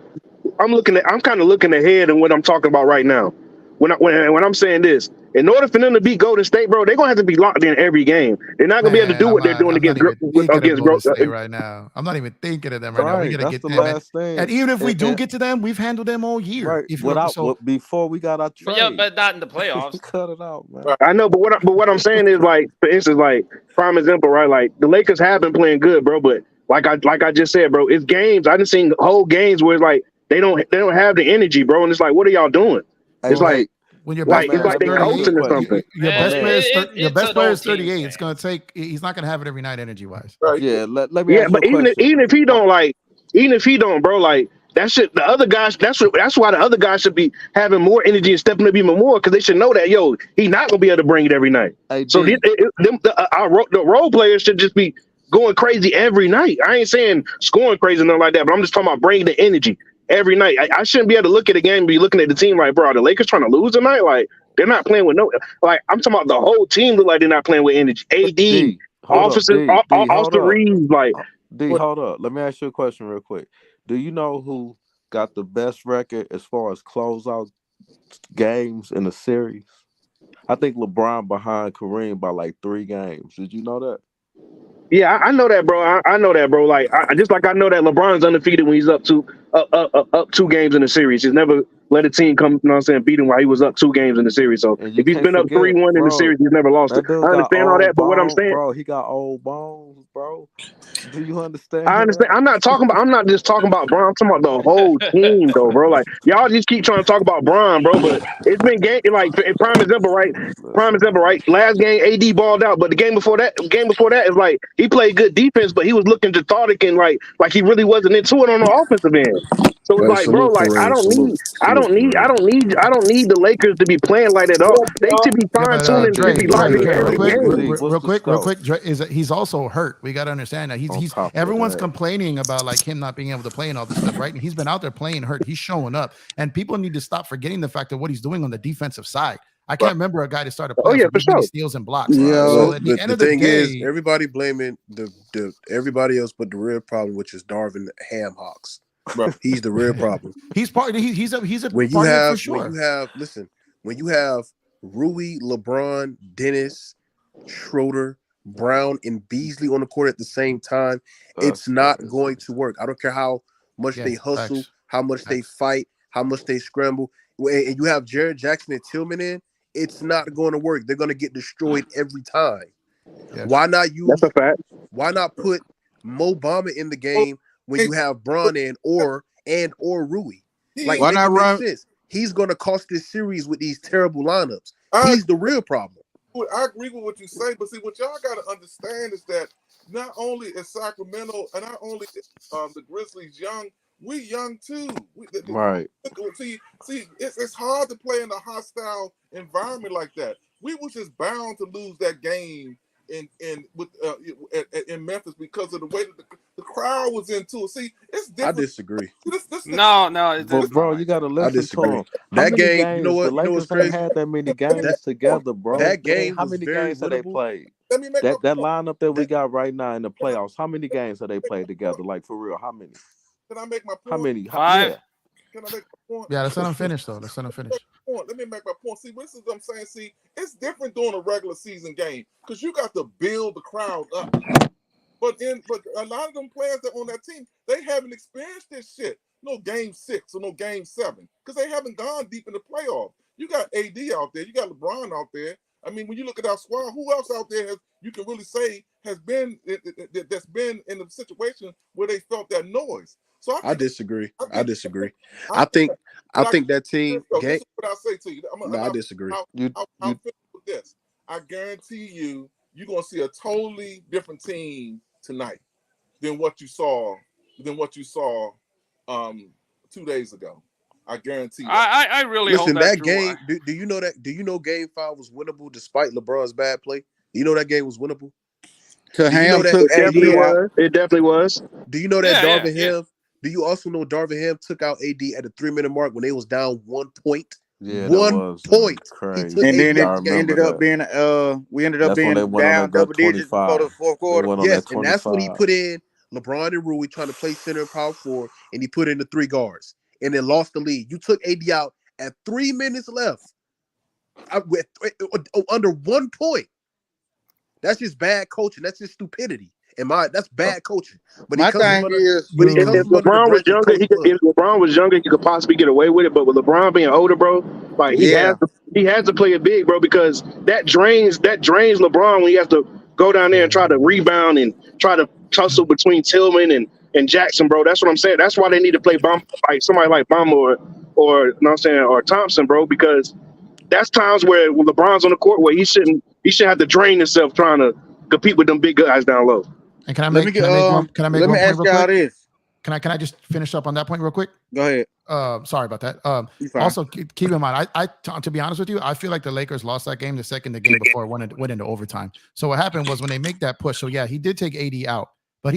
I'm kind of looking ahead in what I'm talking about right now. When I'm saying this, in order for them to beat Golden State, bro, they're gonna have to be locked in every game. They're not gonna be able to do what they're doing against Golden State right now. I'm not even thinking of them right now. We gotta get them. And even if we do get to them, we've handled them all year. Right. Before we got our trade. Yeah, but not in the playoffs. Cut it out, man. I know, but what I'm saying is, like, for instance, like prime example, right? Like the Lakers have been playing good, bro, but like I just said, bro, it's games. I done seen whole games where it's like they don't have the energy, bro, and it's like, what are y'all doing? It's like when your best player is coaching or something. Your best player is 38. It's gonna take. He's not gonna have it every night, energy wise. Right. Yeah. Let me. Yeah, but even if he don't, bro, like that shit. The other guys. That's why the other guys should be having more energy and stepping up even more because they should know that he's not gonna be able to bring it every night. So the role players should just be going crazy every night. I ain't saying scoring crazy or nothing like that, but I'm just talking about bringing the energy every night. I shouldn't be able to look at the game and be looking at the team like, bro, are the Lakers trying to lose tonight? Like, they're not playing with like, I'm talking about the whole team look like they're not playing with energy. AD, officers, Austin Reeves, like. D, hold up. Let me ask you a question real quick. Do you know who got the best record as far as closeout games in the series? I think LeBron behind Kareem by like 3 games. Did you know that? Yeah, I know that, bro. I know that, bro. Like, I know that LeBron's undefeated when he's up 2 games in the series. He's never let a team come, you know what I'm saying, beat him while he was up 2 games in the series. So if he's been up 3-1 in the series, he's never lost it. I understand all that, but what I'm saying, bro, he got old bones, bro. Do you understand? I understand. I'm not just talking about Bron. I'm talking about the whole team, though, bro. Like, y'all just keep trying to talk about Bron, bro, but it's been like prime example, right? Last game, AD balled out, but the game before that is like he played good defense, but he was looking lethargic and like he really wasn't into it on the offensive end. So it's like, bro, like I don't need the Lakers to be playing like that. All they should be fine tuning to be locked in every game. Real quick, is that he's also hurt. We got to understand that he's everyone's complaining about like him not being able to play and all this stuff, right? And he's been out there playing hurt. He's showing up, and people need to stop forgetting the fact of what he's doing on the defensive side. I can't remember a guy that started playing for sure. Steals and blocks. Yeah, so at the end of the thing day, is everybody blaming the everybody else, but the real problem, which is Darvin Ham-Hocks. He's the real problem. He's a when you part have for sure. when you have Rui, LeBron, Dennis, Schroeder, Brown, and Beasley on the court at the same time, it's not going to work. I don't care how much they hustle, how much they fight, how much they scramble. And you have Jared Jackson and Tillman in, it's not going to work. They're going to get destroyed every time. Yeah. Why not use? That's a fact. Why not put Mo Bamba in the game when you have Bron or Rui? Like, why make not it make run? sense. He's going to cost this series with these terrible lineups. I He's the real problem. agree with what you say, but see, what y'all got to understand is that not only is Sacramento and not only the Grizzlies young, we young too. Right. See, it's hard to play in a hostile environment like that. We was just bound to lose that game in Memphis because of the way that the crowd was into it. See, it's different. I disagree. No, But bro, you gotta listen to disagree. him. That game, you know what? The Lakers what's ain't crazy? had that many games together, bro. That game How was many very games have they winnable. played? Let me make That my lineup that we got right now in the playoffs, how many games have they played together? Like for real, how many? Can I make my point? How many? 5. Yeah. Can I make my point? Yeah, let's let him finish though. Let's let him finish. Let me make my point. See, this is what I'm saying. See, it's different during a regular season game because you got to build the crowd up. But a lot of them players that on that team, they haven't experienced this shit. No game 6 or no game 7 because they haven't gone deep in the playoffs. You got AD out there, you got LeBron out there. I mean, when you look at our squad, who else out there you can really say has been that's been in a situation where they felt that noise? So I disagree. I disagree. I think that team. This is what I say to you. I disagree. I'll finish with this. I guarantee you're gonna see a totally different team tonight than what you saw 2 days ago. I guarantee you. I really listen. hope that's That true. game. Do you know that? Do you know Game 5 was winnable despite LeBron's bad play? Do you know that game was winnable? Ham took AD out. It definitely was. Do you know that Darvin Ham? Yeah. Do you also know Darvin Ham took out AD at the 3-minute mark when they was down 1 point? Yeah, 1 point. crazy. And then it ended up being we ended up being down double digits before the fourth quarter. Yes, and that's when he put in LeBron and Rui trying to play center and power forward, and he put in the 3 guards, and then lost the lead. You took AD out at 3 minutes left, with under 1 point. That's just bad coaching. That's just stupidity. That's bad coaching. But my thing is, if LeBron was younger, if LeBron was younger, he could possibly get away with it. But with LeBron being older, bro, like he has to play it big, bro, because that drains LeBron when he has to go down there and try to rebound and try to tussle between Tillman and Jackson, bro. That's what I'm saying. That's why they need to play like somebody like Bamba or you know what I'm saying, or Thompson, bro, because that's times where when LeBron's on the court where he shouldn't have to drain himself trying to compete with them big guys down low. And can I make one point real quick? This. Can I just finish up on that point real quick? Go ahead. Sorry about that. Also keep in mind, I to be honest with you, I feel like the Lakers lost that game the second the game before it went into overtime. So what happened was when they make that push. So yeah, he did take AD out, but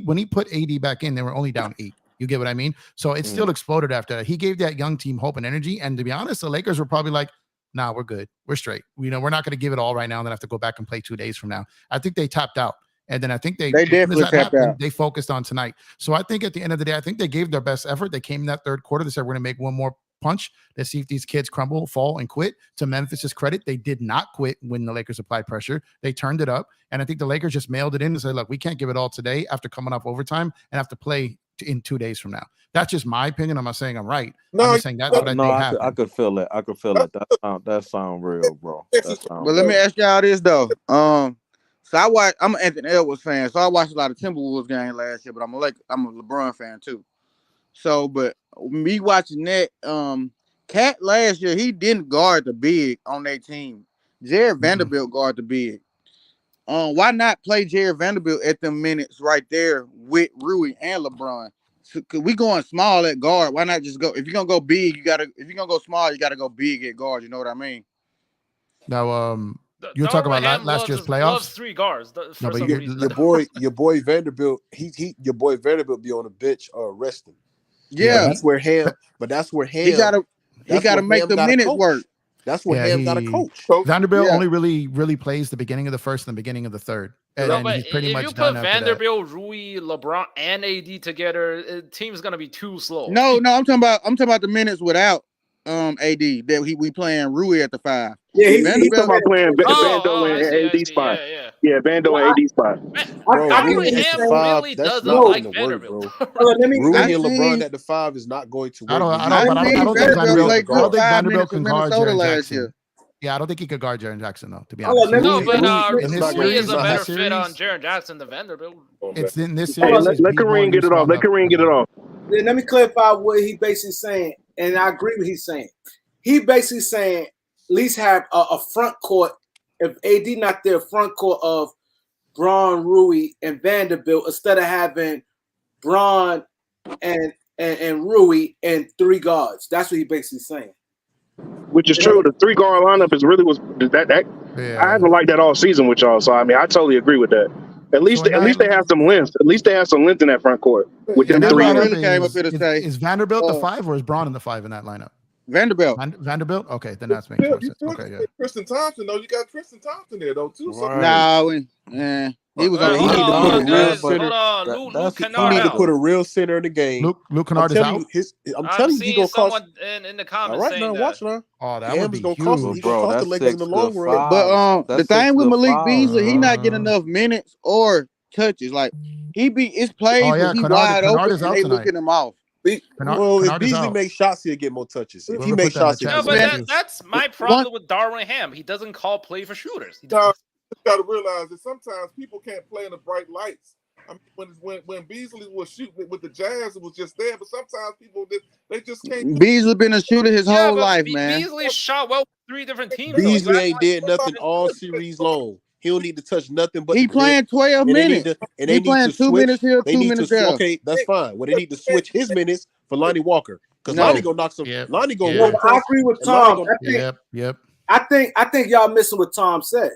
when he put AD back in, they were only down 8. You get what I mean? So it still exploded after that. He gave that young team hope and energy. And to be honest, the Lakers were probably like, nah, we're good. We're straight. We're not going to give it all right now and then have to go back and play 2 days from now. I think they tapped out. And then I think they definitely tapped out. They focused on tonight. So I think at the end of the day, I think they gave their best effort. They came in that third quarter. They said, we're going to make one more punch. Let's see if these kids crumble, fall, and quit. To Memphis's credit, they did not quit when the Lakers applied pressure. They turned it up. And I think the Lakers just mailed it in and said, look, we can't give it all today after coming off overtime and have to play in 2 days from now. That's just my opinion. I'm not saying I'm right. I'm just saying that's what I think happened. I could feel it. I could feel it. That sound real, bro. But let me ask y'all this though. So I'm an Anthony Edwards fan, so I watched a lot of Timberwolves games last year, but I'm a LeBron fan too. So, but me watching that, Cat last year, he didn't guard the big on their team. Jared Vanderbilt guard the big. Why not play Jared Vanderbilt at the minutes right there with Rui and LeBron? So, cause we going small at guard. Why not just go? If you're gonna go big, if you're gonna go small, you gotta go big at guard. You know what I mean? Now, you're talking about last year's playoffs. Loves 3 guards. No, but your boy Vanderbilt, your boy Vanderbilt be on the bench resting. Yeah, that's where Ham. He gotta make the minutes work. That's where Ham got a coach. Vanderbilt only really plays the beginning of the first and the beginning of the third. And then he's pretty much done. If you put Vanderbilt, Rui, LeBron, and AD together, the team's gonna be too slow. No, I'm talking about the minutes without AD that we playing Rui at the 5. Yeah, he's talking about playing Vando and AD spot. Yeah, Vando and AD spot. Bro, Rui really doesn't like Vanderbilt. Rui and LeBron at the 5 is not going to work. I don't think Vanderbilt can guard Jaren Jackson. Yeah, I don't think he could guard Jaren Jackson though. To be Hold honest, on, No, but in this Rui is series, a in better this fit on series, Jaren Jackson than Vanderbilt. it's in this Hey, series. let he's more Kareem get it off. useful Let Kareem get it off. Let me clarify what he basically saying, and I agree with he's saying. He basically saying at least have a front court. If AD not there, front court of Braun, Rui, and Vanderbilt instead of having Braun and Rui and 3 guards. That's what he basically saying. Which is true. The 3-guard lineup is really was that. Yeah. I haven't liked that all season with y'all. So I mean, I totally agree with that. At least they have some length. At least they have some length in that front court. With them that 3 lineup really came up here to say, is Vanderbilt the 5 or is Braun in the 5 in that lineup? Vanderbilt. Vanderbilt? Okay, then that's makes more sense. Okay, yeah. Tristan Thompson, though. You got Tristan Thompson there, though, too. So Right. He was on. He need to put a real center. Hold on, Luke He Kennard need to out. put a real center in the game. Luke Kennard is out. I'm telling you, he seeing gonna cost. someone in the comments All right, saying now that. watch now. Oh, that Cam would be is gonna huge. cost. He gonna cost the Lakers in the long run. But the thing with Malik Beasley, he not getting Uh, enough minutes or touches. Like it's plays Oh, yeah, where he Kennard- wide Kennard open is and out they tonight. looking him off. Well, if Kennard is Beasley out. makes shots, he'll get more touches. If he Whoever makes put that in shots, the he'll chat, No, get but more touches. that's my problem with Darwin Ham. He doesn't call play for shooters. He Now, doesn't. you got to realize that sometimes people can't play in the bright lights. I mean, when Beasley was shooting with the Jazz, it was just there. But sometimes people they just can't. Beasley been a shooter his whole but life, man. Beasley shot well with 3 different teams. Beasley ain't did nothing all series long. He don't need to touch nothing but He the rim. playing 12 minutes. They playing need to 2 switch. minutes here, They 2 need minutes to there. okay, that's fine. Well, they need to switch his minutes for Lonnie Walker because No. Lonnie gonna knock some. Yep. Lonnie gonna Yeah. rim I press. agree with and Lonnie Tom. gonna- Yep. I think y'all missing what Tom said.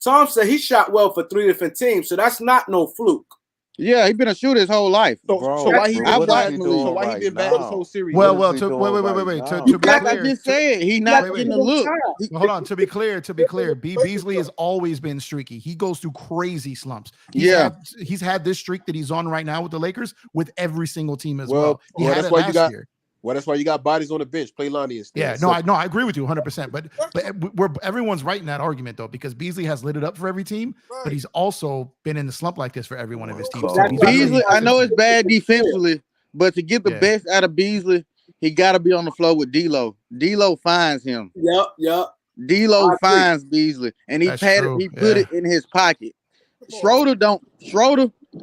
Tom said he shot well for 3 different teams, so that's not no fluke. Yeah, he been a shooter his whole life. So why he I been watched bad? Malik. So why he been bad this whole series? Well, What is he to doing wait. right To now? be Like clear, I just said, he not wait. getting the look. Hold on. To be clear, Beasley has always been streaky. He goes through crazy slumps. He's had this streak that he's on right now with the Lakers with every single team as well. He had that's it why last you got. year. Well, that's why you got bodies on the bench. Play Lonnie instead. Yeah, So- I agree with you 100%. But everyone's right in that argument though, because Beasley has lit it up for every team, but he's also been in the slump like this for every one of his teams. So Beasley, I know it's bad defensively, but to get the best out of Beasley, he got to be on the floor with D'Lo. D'Lo finds him. Yep. D'Lo finds Beasley, and he put it in his pocket. Schroeder,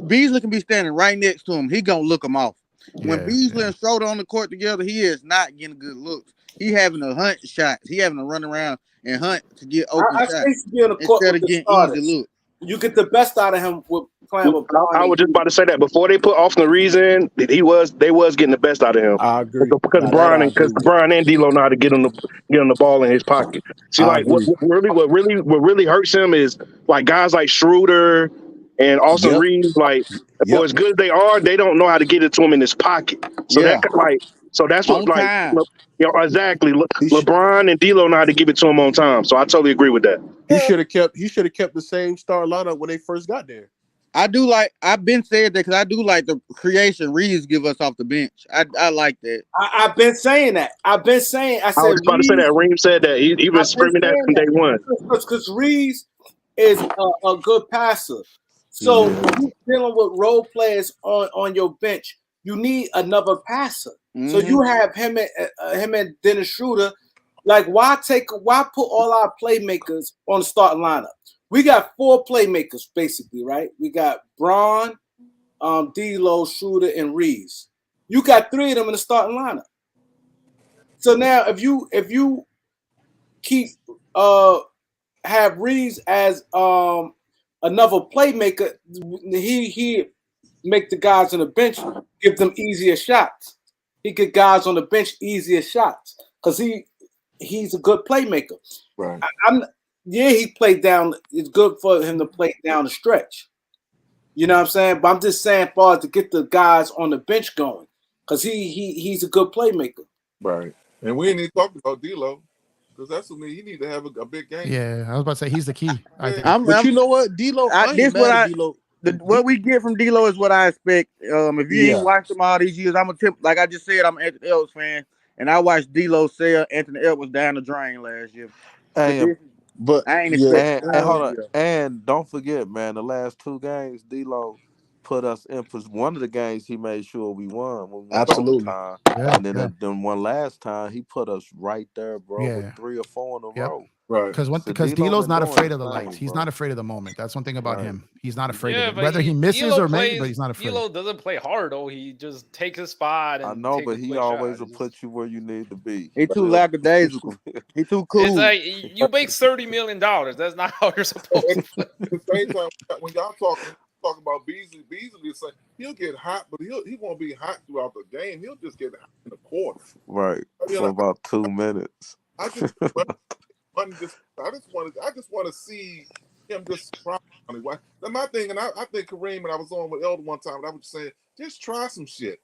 Beasley can be standing right next to him. He gonna look him off. When Beasley and Schroeder on the court together, he is not getting good looks. He having to hunt shots. He having to run around and hunt to get open shots instead of getting easy looks. You get the best out of him with playing with Bronny. I was just about to say that before they put Austin Reeves in, they was getting the best out of him. I agree because Brian and D'Lo know how to get on the ball in his pocket. See, like what really hurts him is like guys like Schroeder and Austin Reeves. Like, for as good as they are, they don't know how to get it to him in his pocket. So that's what exactly. LeBron and D'Lo know how to give it to him on time. So I totally agree with that. He should have kept the same star lineup when they first got there. I've been saying that because I do like the creation Reeves give us off the bench. I like that. I've been saying that. I said I was about to say that. Reeves said that. He was screaming that from day one. Because Reeves is a good passer. So when you're dealing with role players on your bench, you need another passer. Mm-hmm. So you have him and Dennis Schroeder. Like, why put all our playmakers on the starting lineup? We got 4 playmakers, basically, right? We got Braun, D'Lo, Schroeder, and Reeves. You got 3 of them in the starting lineup. So now, if you keep have Reeves as another playmaker, he make the guys on the bench give them easier shots. He get guys on the bench easier shots because he's a good playmaker. Right. He played down. It's good for him to play down the stretch. You know what I'm saying? But I'm just saying, far to get the guys on the bench going, because he's a good playmaker. Right. And we ain't even talking about D'Lo, because that's what he need to have a big game. Yeah, I was about to say he's the key. I think. But you know what, D'Lo? What we get from D'Lo is what I expect. If you ain't watched him all these years, like I just said, I'm an Anthony Edwards fan, and I watched D'Lo sell Anthony Edwards down the drain last year. But I ain't expecting hold on, and don't forget, man, the last 2 games, D'Lo put us in. One of the games he made sure we won when we went Absolutely. overtime. Yeah, And then one last time he put us right there, bro, with 3 or 4 in a row. Right. Because D'Lo's D'Lo's been not doing afraid his of the thing, lights. He's bro. not afraid of the moment. That's one thing about Right. him. He's not afraid of it. but Whether he misses D'Lo or plays, makes, but he's not afraid. D'Lo doesn't play hard though. He just takes his spot and I know, take but a he quick always shot. will put you where you need to be. He too lackadaisical. He too cool. It's like you make $30 million. That's not how you're supposed to play. At the same time, when y'all talk about Beasley is like he'll get hot, but he won't be hot throughout the game. He'll just get hot in the quarter. Right. For about 2 minutes. I just want to see him just try. My thing, and I think Kareem, and I was on with Elder one time, and I was saying, just try some shit.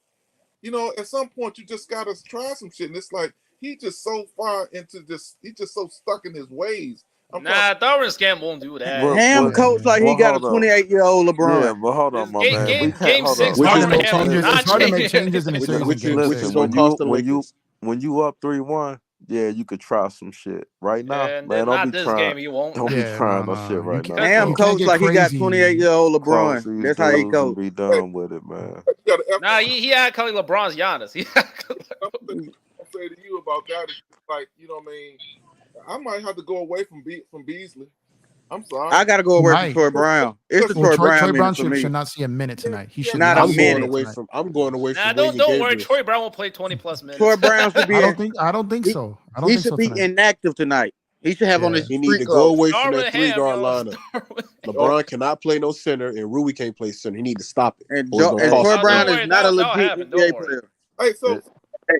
You know, at some point you just gotta try some shit, and it's like he just so far into this, he's just so stuck in his ways. Thornton Scamp won't do that. Ham coach like he got a 28-year-old LeBron. Yeah, but hold on, my man. Game 6 It's hard to make changes. It's hard to make changes in a series. When you up 3-1, yeah, you could try some shit right now. And man, not this game, he won't. Don't be trying no shit right now. Ham coach like he got 28-year-old LeBron. That's how he coach. Be done with it, man. Nah, he had calling LeBron's Giannis. I'll say to you about that is like, you know what I mean? I might have to go away from Beasley. I'm sorry. I got to go away from Troy Brown. It's the Troy Brown should not see a minute tonight. He should not a minute. I'm going away from. Don't worry. Troy Brown will play 20+ minutes. Troy Brown should be. I don't think so. He should be inactive tonight. He should have on his. He need to go away from that 3-guard lineup. LeBron cannot play no center, and Rui can't play center. He need to stop it. And Troy Brown is not a legit NBA player. Hey, so.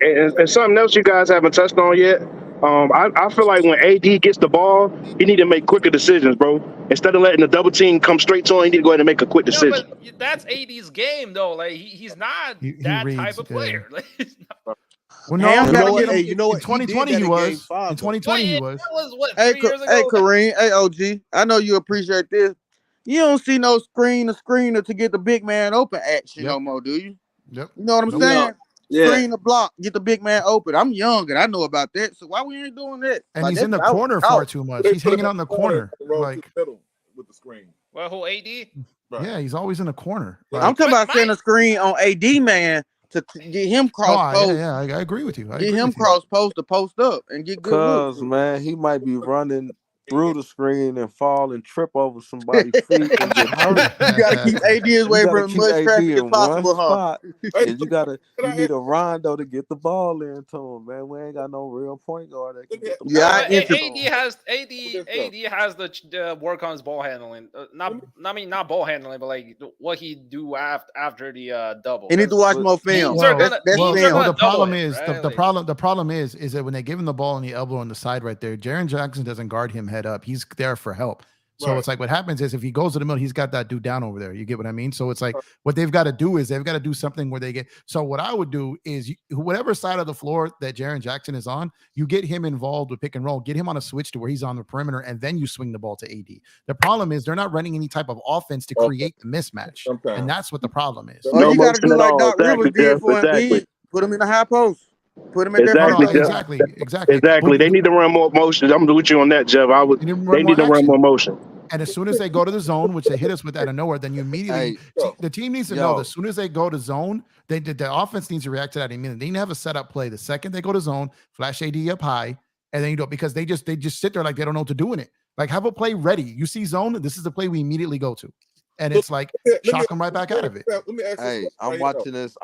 And something else you guys haven't touched on yet. I feel like when AD gets the ball, he need to make quicker decisions, bro. Instead of letting the double team come straight to him, he need to go ahead and make a quick decision. But that's AD's game, though. Like he's not that type of player. Like, well, no, you know what? In 2020 he was. In 2020 he was. That was what, 3 Hey, years ago? hey, Kareem. Hey, OG. I know you appreciate this. You don't see no screener to get the big man open action no more, do you? Yep. You know what I'm saying? Screen the block, get the big man open. I'm young and I know about that. So why we ain't doing that? And he's in the corner far too much. He's hanging out in the corner. Like with the screen. Well, who AD? Right. Yeah, he's always in the corner. Like, I'm talking about setting a screen on AD man to get him cross post. Yeah, I agree with you. Get him cross post to post up and get good. Because man, he might be running through the screen and fall and trip over somebody's feet and get hurt. You gotta keep AD away from as much traffic as possible, huh? And you need a Rondo to get the ball into him, man. We ain't got no real point guard that can get the ball. AD has the work on his ball handling. Not ball handling, but like what he do after the double. He need to watch more film. The problem is that when they give him the ball in the elbow on the side right there, Jaren Jackson doesn't guard him head up. He's there for help. So it's like what happens is if he goes to the middle, he's got that dude down over there. You get what I mean? So it's like what they've got to do is they've got to do something where they get. So what I would do is whatever side of the floor that Jaren Jackson is on, you get him involved with pick and roll, get him on a switch to where he's on the perimeter, and then you swing the ball to AD. The problem is they're not running any type of offense to create the mismatch, and that's what the problem is. You got to do like Doc Rivers did for Embiid. Put him in the high post. Put him in Exactly. They need to run more motion. I'm with you on that, Jeff. They need to run more motion. And as soon as they go to the zone, which they hit us with out of nowhere, then you immediately the team needs to know. As soon as they go to zone, the offense needs to react to that immediately. They need to have a setup play. The second they go to zone, flash AD up high, and then you don't because they just sit there like they don't know what to do in it. Like have a play ready. You see zone, this is the play we immediately go to. And it's like shock them right back out of it. Hey, I'm watching this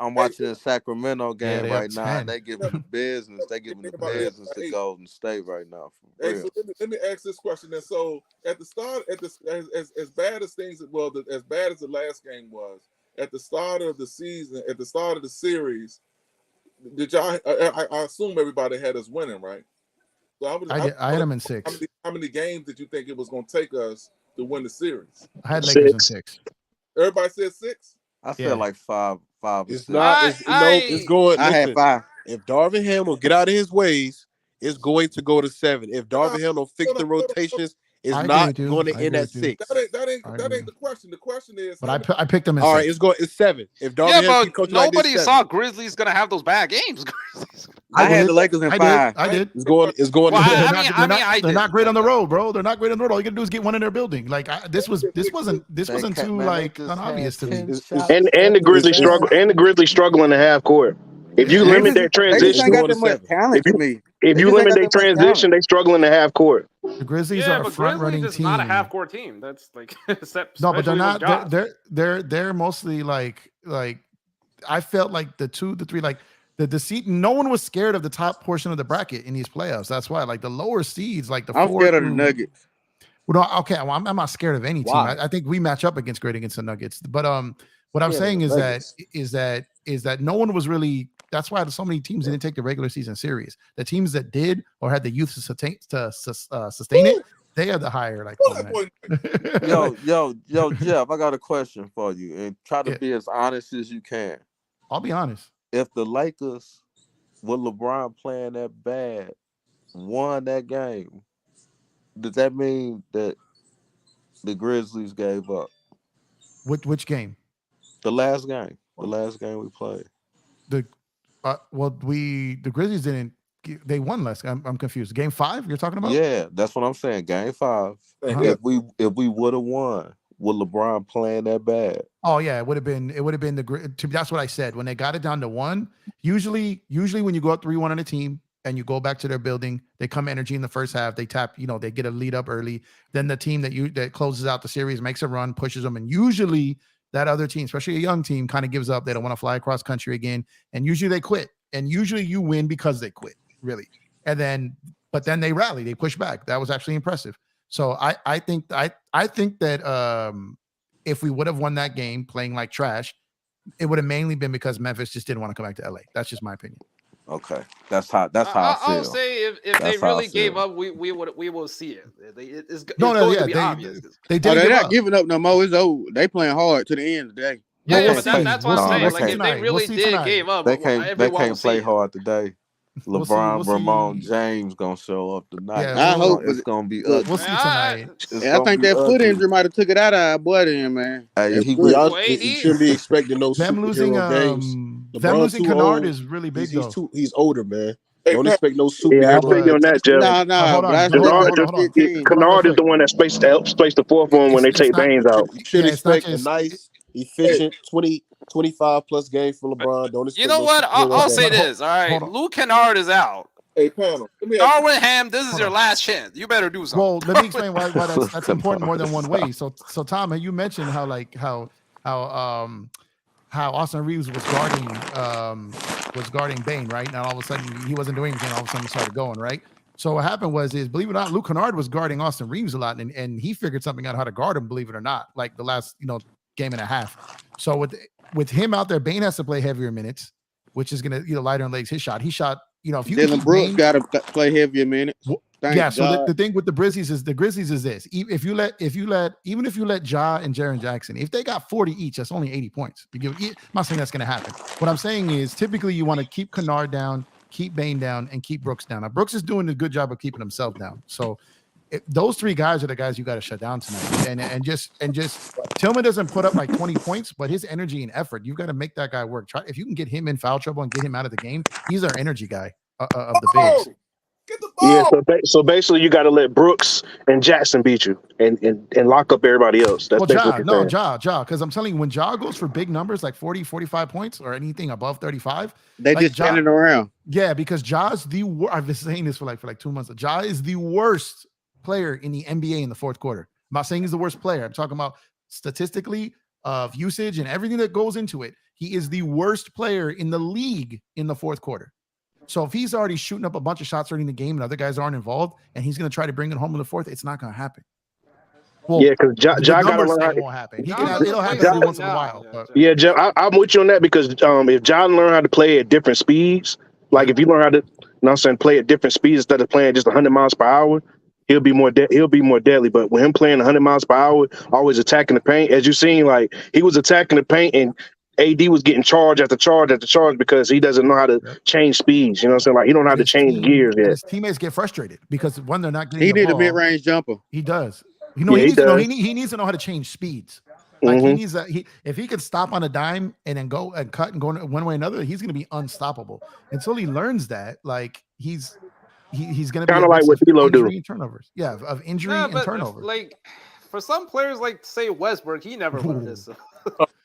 Sacramento game right now. And they giving the business. They giving the business to Golden State right now. Hey, so let me ask this question. And so at the start, as bad as things, as bad as the last game was, at the start of the season, at the start of the series, did y'all? I assume everybody had us winning, right? So I had them in 6. How many games did you think it was going to take us to win the series? I had Lakers in 6. Everybody said 6. I said like 5. It's not. It's going. I had 5. If Darvin Ham will get out of his ways, it's going to go to 7. If Darvin Ham will fix the rotations, it's not going to end at 6. That ain't the question. The question is. But I picked them in 6. All right, it's 7. If Darvin Ham but nobody saw Grizzlies gonna have those bad games. I had the Lakers in 5. I did. It's going. Well, They're not great on the road, bro. They're not great on the road. All you gotta do is get one in their building. Like this wasn't too like unobvious to me. And the Grizzlies struggle. And the Grizzlies struggle in the half court. If you limit their They just transition, ain't got that much talent to me. if you limit their transition, they struggle in the half court. The Grizzlies yeah, are a but front running Grizzlies is team. not a half court team. That's like No, but they're especially not. with Ja. They're mostly like I felt like the 2, the 3, like the seed. No one was scared of the top portion of the bracket in these playoffs. That's why, like the lower seeds, like the I'm 4 scared of the Nuggets. Well, no, okay, well, I'm not scared of any team. I think we match up against the Nuggets. But what I'm saying is that no one was really. That's why so many teams didn't take the regular season serious. The teams that did or had the youth to sustain it, they are the higher. Like, yo, Jeff, I got a question for you, and try to be as honest as you can. I'll be honest. If the Lakers, with LeBron playing that bad, won that game, does that mean that the Grizzlies gave up? Which game? The last game. The last game we played. The Grizzlies didn't. They won last. I'm confused. Game 5 you're talking about? Yeah, that's what I'm saying. Game 5. If we would have won with LeBron playing that bad. Oh yeah, it would have been that's what I said. When they got it down to 1, usually when you go up 3-1 on a team and you go back to their building, they come energy in the first half, they tap, they get a lead up early. Then the team that closes out the series makes a run, pushes them, and usually that other team, especially a young team, kind of gives up. They don't want to fly across country again. And usually they quit. And usually you win because they quit, really. But then they rally, they push back. That was actually impressive. So I think that if we would have won that game playing like trash, it would have mainly been because Memphis just didn't want to come back to LA. That's just my opinion. Okay, that's how I feel. I'll say if they really gave up, we will see it. It's going to be obvious. They're not giving up no more. It's old. They playing hard to the end of the day. Yeah, but that's what I'm saying. Like if they really did give up, they can't play hard today. LeBron, Ramon, James gonna show up tonight. Yeah, I hope it's gonna be ugly. We'll see tonight. I think that foot injury might have took it out of our boy then, man. Hey, you shouldn't be expecting no them losing games. Them losing Kennard is really big though. He's older, man. Don't expect no super. Yeah, I feel you on that, Jeff. Kennard is the one that helps space the floor for him when they take Baines out. You should expect a nice, efficient 25 plus games for LeBron. Don't expect. You know what? I'll say this. All right, Luke Kennard is out. Hey, panel. Darwin Ham, this is your last chance. You better do something. Well, let me explain why that's important more than one way. So Tom, you mentioned how Austin Reeves was guarding Bane, right? Now all of a sudden he wasn't doing anything. All of a sudden he started going, right? So what happened was, believe it or not, Luke Kennard was guarding Austin Reeves a lot, and he figured something out how to guard him, believe it or not, like the last game and a half. So with him out there, Bane has to play heavier minutes, which is gonna lighter on legs his shot. He shot, if you Dylan Brooks got to play heavier minutes. So the thing with the Grizzlies is this: even if you let Ja and Jaren Jackson, if they got 40 each, that's only 80 points. I'm not saying that's going to happen. What I'm saying is typically you want to keep Kennard down, keep Bane down, and keep Brooks down. Now Brooks is doing a good job of keeping himself down. So those 3 guys are the guys you got to shut down tonight. And just Tillman doesn't put up like 20 points, but his energy and effort, you've got to make that guy work. If you can get him in foul trouble and get him out of the game, he's our energy guy of the bigs. Get the ball. Yeah, so basically you got to let Brooks and Jackson beat you and lock up everybody else. That's Ja, because I'm telling you, when Ja goes for big numbers like 40, 45 points or anything above 35, they just standing around. Yeah, because Ja's I've been saying this for like 2 months. Ja is the worst player in the NBA in the fourth quarter. I'm not saying he's the worst player. I'm talking about statistically of usage and everything that goes into it. He is the worst player in the league in the fourth quarter. So if he's already shooting up a bunch of shots early in the game and other guys aren't involved, and he's going to try to bring it home in the fourth, it's not going to happen. Well, yeah, because Ja got to learn how. It won't happen. It'll happen every once in a while. Yeah, Jeff, I'm with you on that because if Ja learn how to play at different speeds, like if you learn how to, play at different speeds instead of playing just 100 miles per hour, he'll be more deadly. But with him playing 100 miles per hour, always attacking the paint, as you've seen, like he was attacking the paint and AD was getting charge after charge after charge because he doesn't know how to change speeds. You know what I'm saying? Like he don't know how to change gears yet. His teammates get frustrated because when they're not getting he the need ball, a mid-range jumper. He does. He needs to know how to change speeds. Like he needs that. If he could stop on a dime and then go and cut and go one way or another, he's going to be unstoppable. Until he learns that, like he's going to be Kind of like what D'Lo do. And turnovers. Yeah, of injury and turnovers. Like for some players, like say Westbrook, he never learned this.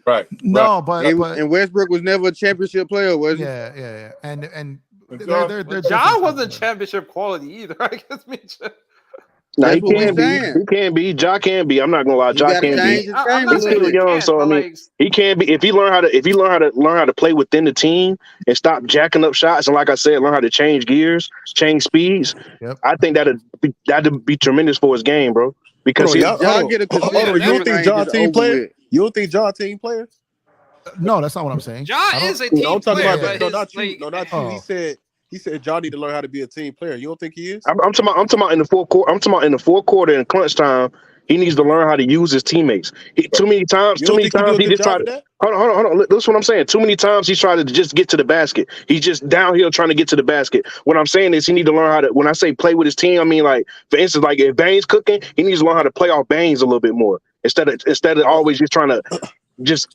Right. No, but and Westbrook was never a championship player, was he? Yeah. And they're John wasn't championship quality either. I guess No, he can be. He can be. Ja can be. I'm not gonna lie. Ja can be. He's still young, so I mean, he can be. If he learn how to play within the team and stop jacking up shots, and like I said, learn how to change gears, change speeds. Yep. I think that'd be tremendous for his game, bro. Because you don't think Ja team player? You don't think Ja team player? No, that's not what I'm saying. Ja is a team player. Not you. He said Ja need to learn how to be a team player. You don't think he is? I'm talking about in the fourth quarter. I'm talking about in the fourth quarter in crunch time. He needs to learn how to use his teammates. Too many times he just tried to. Hold on. This is what I'm saying. Too many times he's tried to just get to the basket. He's just downhill trying to get to the basket. What I'm saying is he need to learn how to. When I say play with his team, I mean like for instance, like if Bane's cooking, he needs to learn how to play off Baines a little bit more instead of always just trying to.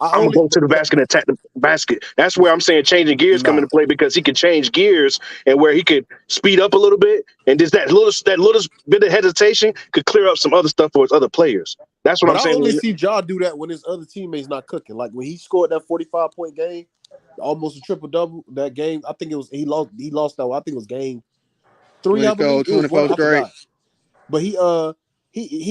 I'm gonna go to the basket and attack the basket. That's where I'm saying changing gears come into play because he can change gears and where he could speed up a little bit and just that little bit of hesitation could clear up some other stuff for his other players. That's what I'm saying. I only see Ja do that when his other teammates not cooking. Like when he scored that 45-point game, almost a triple double. That game, I think it was he lost that one. I think it was game 3. I believe 24 straight. But he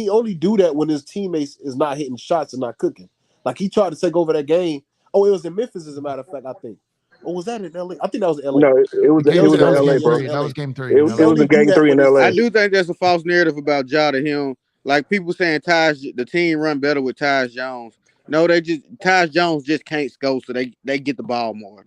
only do that when his teammates is not hitting shots and not cooking. Like he tried to take over that game. Oh, it was in Memphis, as a matter of fact, I think. Or was that in LA? I think that was in LA. No, it was in LA, bro. That was game 3. It was in game 3 in LA. I do think there's a false narrative about Ja to him. Like people saying the team run better with Tyus Jones. No, Tyus Jones just can't score, so they get the ball more.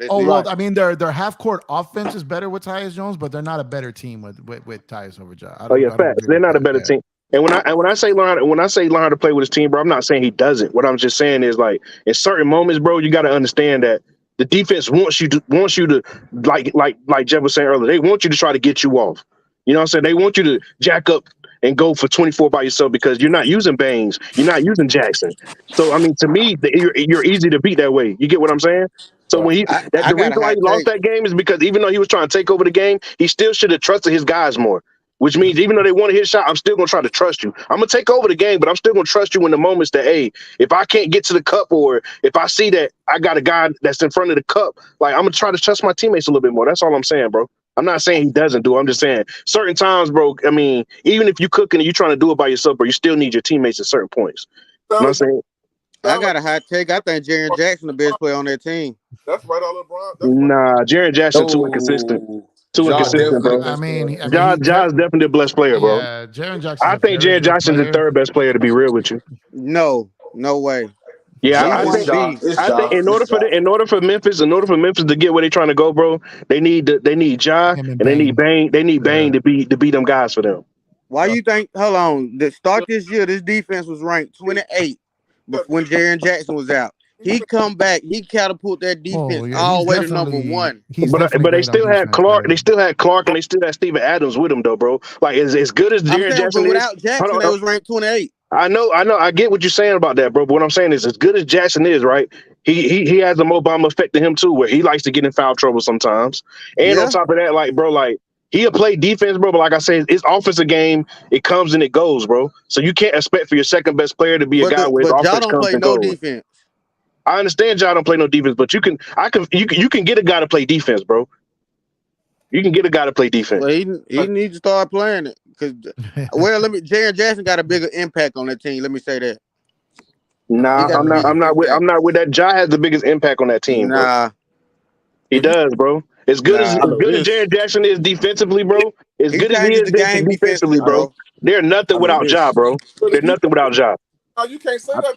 I mean, their half court offense is better with Tyus Jones, but they're not a better team with Tyus over Ja. Facts. They're not a better team. And when I say learn how to play with his team, bro, I'm not saying he doesn't. What I'm just saying is like in certain moments, bro, you got to understand that the defense wants you to like Jeff was saying earlier, they want you to try to get you off. You know what I'm saying? They want you to jack up and go for 24 by yourself because you're not using Baines, you're not using Jackson. So I mean, to me, you're easy to beat that way. You get what I'm saying? So when the reason why he lost that game is because even though he was trying to take over the game, he still should have trusted his guys more. Which means even though they want to hit a shot, I'm still going to try to trust you. I'm going to take over the game, but I'm still going to trust you in the moments that, hey, if I can't get to the cup or if I see that I got a guy that's in front of the cup, like I'm going to try to trust my teammates a little bit more. That's all I'm saying, bro. I'm not saying he doesn't do it. I'm just saying certain times, bro, I mean, even if you're cooking and you're trying to do it by yourself, bro, you still need your teammates at certain points. You know what I'm saying? I got a hot take. I think Jaren Jackson the best player on that team. That's right, all LeBron. Nah, Jaren Jackson too inconsistent. Too inconsistent, bro. I mean, Ja's definitely the best player, bro. Yeah, Jaren Jackson. I think Jaren Jackson's the third best player, to be real with you. No way. Yeah, I think in order for Memphis to get where they're trying to go, bro, they need Ja and they need Bane. They need Bane to be them guys for them. Why you think? Hold on. The start this year, this defense was ranked 28 when Jaren Jackson was out. He come back. He catapult that defense all the way to number 1. But they still had Clark. They still had Clark, and they still had Steven Adams with them, though, bro. Like as good as Jaren Jackson is, without Jackson, they was ranked 28. I know. I get what you're saying about that, bro. But what I'm saying is, as good as Jackson is, right? He has a Obama effect to him too, where he likes to get in foul trouble sometimes. And on top of that, like, bro, like he'll play defense, bro. But like I said, it's offensive game. It comes and it goes, bro. So you can't expect for your second best player to be a guy where his offense comes and goes. Defense. I understand y'all don't play no defense, but you can get a guy to play defense, bro. You can get a guy to play defense. Well, he needs to start playing it because Jaren Jackson got a bigger impact on that team. Let me say that. Nah, I'm not with that. Ja has the biggest impact on that team. Nah, bro. He does, bro. As good as Jaren Jackson is defensively, bro. As good as he is defensively, bro. They're nothing without Ja, bro. They're nothing without Ja. No, you can't say that.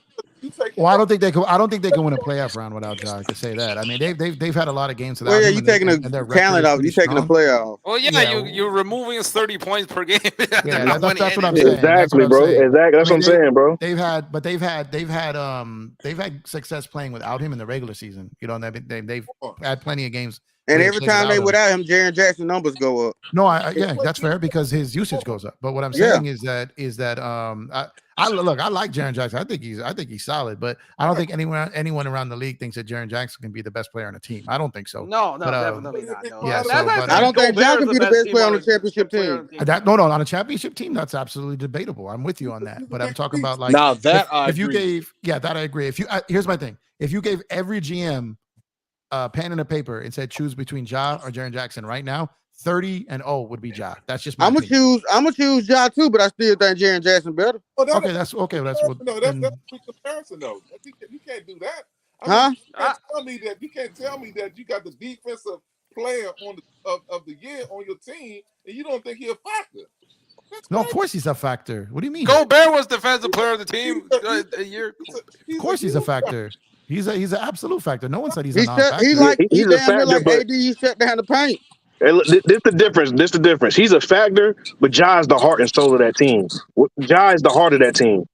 Well, I don't think they can win a playoff round without Ja. I can say that. I mean, they've had a lot of games without him. You taking the talent off. You taking the player off. Well, you're removing his 30 points per game. Yeah, that's what I'm saying. Exactly, bro. Exactly. That's what I'm saying, bro. They've had success playing without him in the regular season. You know, they've had plenty of games. And every time they without him, Jaren Jackson numbers go up. No, yeah, that's fair because his usage goes up. But what I'm saying is that I look, I like Jaren Jackson. I think he's solid, but I don't think anyone around the league thinks that Jaren Jackson can be the best player on the team. I don't think so. No, definitely not. No. Yeah, I don't think Ja can be the best player on the championship team. No, on a championship team, that's absolutely debatable. I'm with you on that. But I'm talking about like now that if you gave, that I agree. If you here's my thing, if you gave every GM pen and a paper and said choose between Ja or Jaren Jackson right now, 30-0 would be Ja. That's just my I'm gonna choose Ja too, but I still think Jaren Jackson better. That's what that's a comparison though. You can't do that. You can't tell me that you got the defensive player of the year on your team and you don't think he's a factor. No, of course he's a factor. What do you mean? Gobert was defensive player of the team a year. Of course he's a factor. He's an absolute factor. No one said he's a non-factor. He's a factor, like but AD, he shut down the paint. This the difference. This the difference. He's a factor, but Ja is the heart and soul of that team. Ja is the heart of that team.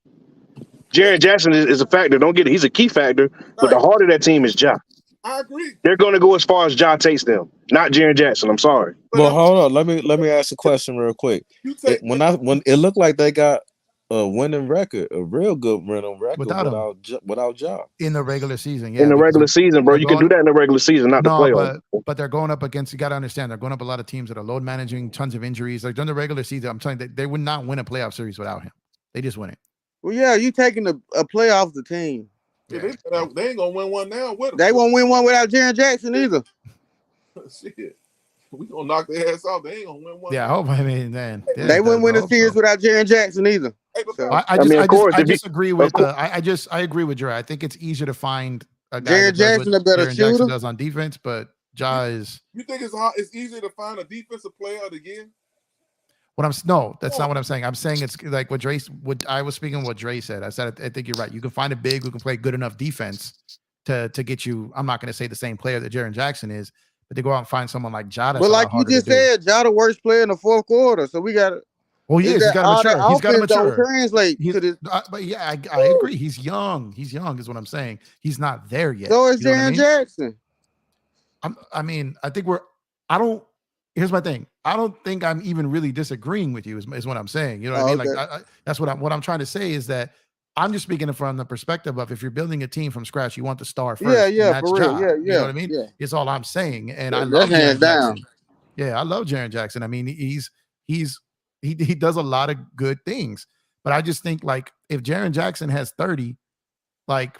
Jaren Jackson is a factor. Don't get it. He's a key factor, but the heart of that team is Ja. I agree. They're going to go as far as Ja takes them, not Jaren Jackson. I'm sorry. Well, hold on. Let me ask a question real quick. When it looked like they got a winning record, a real good winning record without Ja in the regular season. Yeah, in the regular season, bro, you can do that in the regular season, not the playoffs. But they're going up against. You got to understand, they're going up a lot of teams that are load managing, tons of injuries. Like during the regular season, I'm telling you, they would not win a playoff series without him. They just win it. Well, yeah, you taking a playoff the team. Yeah, they ain't gonna win one now with him. They won't win one without Jaren Jackson either. Shit. We gonna knock their ass off. They ain't gonna win one. Yeah, I hope. I mean, man, they wouldn't win a series without Jaren Jackson either. So. I just agree with. I agree with Dre. I think it's easier to find a guy Jaren Jackson a better shooter. Jackson does on defense, but Ja is. You think it's easier to find a defensive player of the year? That's not what I'm saying. I'm saying it's like what I was speaking what Dre said. I said I think you're right. You can find a big who can play good enough defense to get you. I'm not going to say the same player that Jaren Jackson is, but they go out and find someone like Ja. But like you just said, Ja the worst player in the fourth quarter. So we got to. Well, he is. He's got to mature. He's got to mature. Translate to this. But yeah, I agree. He's young. He's young is what I'm saying. He's not there yet. So is Jaren Jackson. I mean, I think here's my thing. I don't think I'm even really disagreeing with you is what I'm saying. You know what I mean? Like that's what I'm trying to say is that I'm just speaking from the perspective of if you're building a team from scratch, you want the star first. Yeah, for real. Yeah. You know what I mean? Yeah. It's all I'm saying. And I love Jaren Jackson. Yeah, I love Jaren Jackson. I mean, he does a lot of good things. But I just think like if Jaren Jackson has 30, like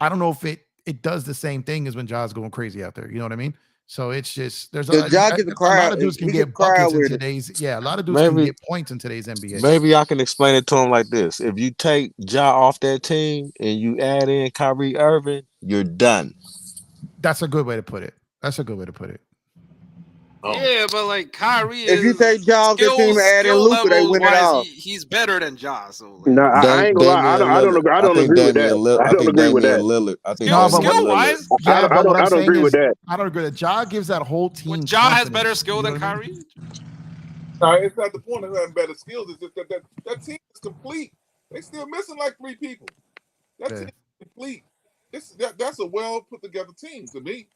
I don't know if it does the same thing as when Ja's going crazy out there. You know what I mean? So it's just there's a lot of dudes can get buckets in today's a lot of dudes can get points in today's NBA. Maybe I can explain it to him like this: if you take Ja off that team and you add in Kyrie Irving, you're done. That's a good way to put it. Yeah, but like Kyrie, if you take Ja off the team and add in Luka, they win it all. He's better than Ja. So like, no, I ain't gonna lie. I don't agree with that. I don't agree with that. Lillard. I think skill-wise, I don't agree with that. I don't agree with that. Ja gives that whole team. Ja has better skill than Kyrie. No, it's not the point of having better skills. It's just that team is complete. They still missing like 3 people. That team is complete. That's a well put together team to me.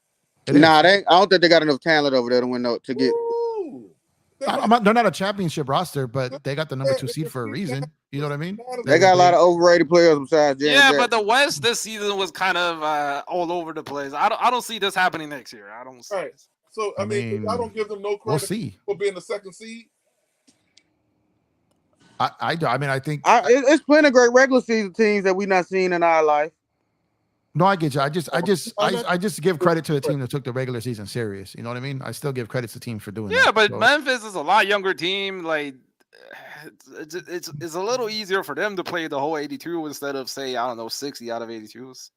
Nah, I don't think they got enough talent over there to get. They're not a championship roster, but they got the number 2 seed for a reason. You know what I mean? They got a lot of overrated players besides Jaren Jackson. But the West this season was kind of all over the place. I don't see this happening next year. I don't see this. So I mean, I don't give them no credit for being the 2nd seed. I mean, I think it's plenty of great regular season teams that we've not seen in our life. No, I get you. I just give credit to the team that took the regular season serious. You know what I mean? I still give credit to the team for doing that. Yeah, but Memphis is a lot younger team. Like it's a little easier for them to play the whole 82 instead of 60 out of 82s.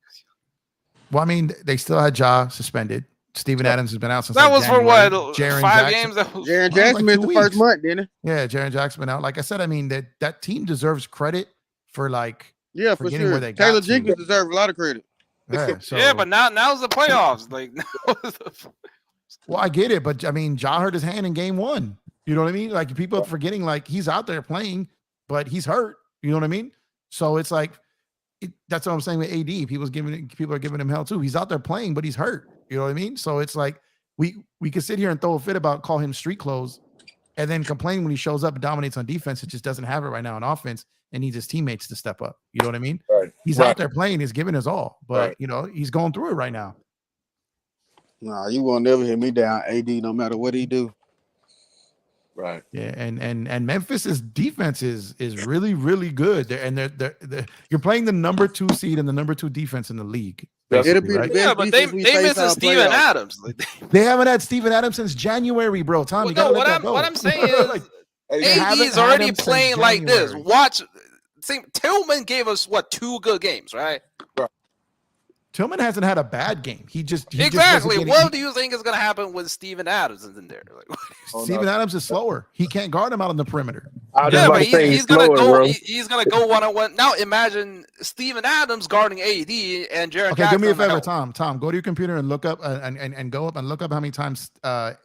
Well, I mean, they still had Ja suspended. Steven Adams has been out since that was January. for what? Jaren 5 Jackson. games. Jaren Jackson missed the first month, didn't he? Yeah, Jaren Jackson been out. Like I said, I mean that team deserves credit for for sure. Where they Taylor Jenkins deserves a lot of credit. Yeah, but now's the playoffs. Like, well, I get it, but I mean, Ja hurt his hand in game 1. You know what I mean? Like people are forgetting, like he's out there playing, but he's hurt. You know what I mean? So it's like that's what I'm saying with AD. People are giving him hell too. He's out there playing, but he's hurt. You know what I mean? So it's like we could sit here and throw a fit about call him street clothes, and then complain when he shows up and dominates on defense. It just doesn't have it right now on offense, and needs his teammates to step up. You know what I mean? Right. He's out there playing. He's giving his all, but Right. you know he's going through it right now. Nah, you won't never hit me down, AD, no matter what he do. Right. Yeah, and Memphis's defense is really, really good. They're you're playing the number 2 seed and the number 2 defense in the league. It'll be the Right? best Yeah, but they defense we face missing all Steven playoffs. Adams. They haven't had Steven Adams since January, bro. Tom, you gotta let that go. What I'm saying is, Like, AD haven't is had already him since playing like this. January. Watch, Tillman gave us what 2 good games, right? Tillman hasn't had a bad game. He just Exactly. wasn't What getting, do you think is going to happen when Steven Adams is in there? Like, Steven Adams is slower. He can't guard him out on the perimeter. yeah, but he's going to go. He's going to go 1-on-1. Now imagine Steven Adams guarding AD and Jaren Okay, Jackson. do me a on the favor, help. Tom. Go to your computer and look up and go up and look up how many times.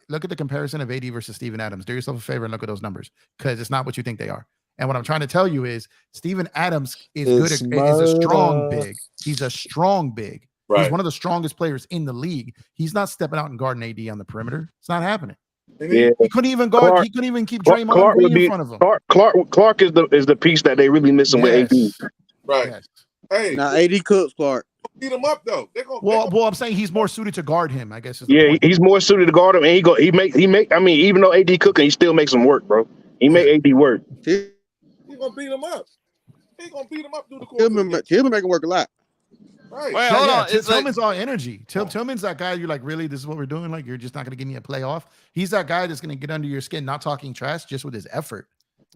Look at the comparison of AD versus Steven Adams. Do yourself a favor and look at those numbers because it's not what you think they are. And what I'm trying to tell you is Steven Adams is is a strong big. He's a strong big. Right. He's one of the strongest players in the league. He's not stepping out and guarding AD on the perimeter. It's not happening. Yeah. He couldn't even guard. Clark- he couldn't even keep Clark Draymond would Green be in front of him. Clark is the piece that they really missing with AD. Right. Yes. Hey, Now AD cooks, Clark. beat him up though. Well, I'm saying he's more suited to guard him. I guess. Is the Yeah, point. he's more suited to guard him, and he make. I mean, even though AD cooking, he still makes him work, bro. He make AD work. He's gonna beat him up. He's gonna beat him up through the course. Tillman make him work a lot. Right. Wait, hold on. It's Tillman's all energy. Tillman's that guy. You're like, really? This is what we're doing? Like, you're just not gonna give me a playoff? He's that guy that's gonna get under your skin, not talking trash, just with his effort.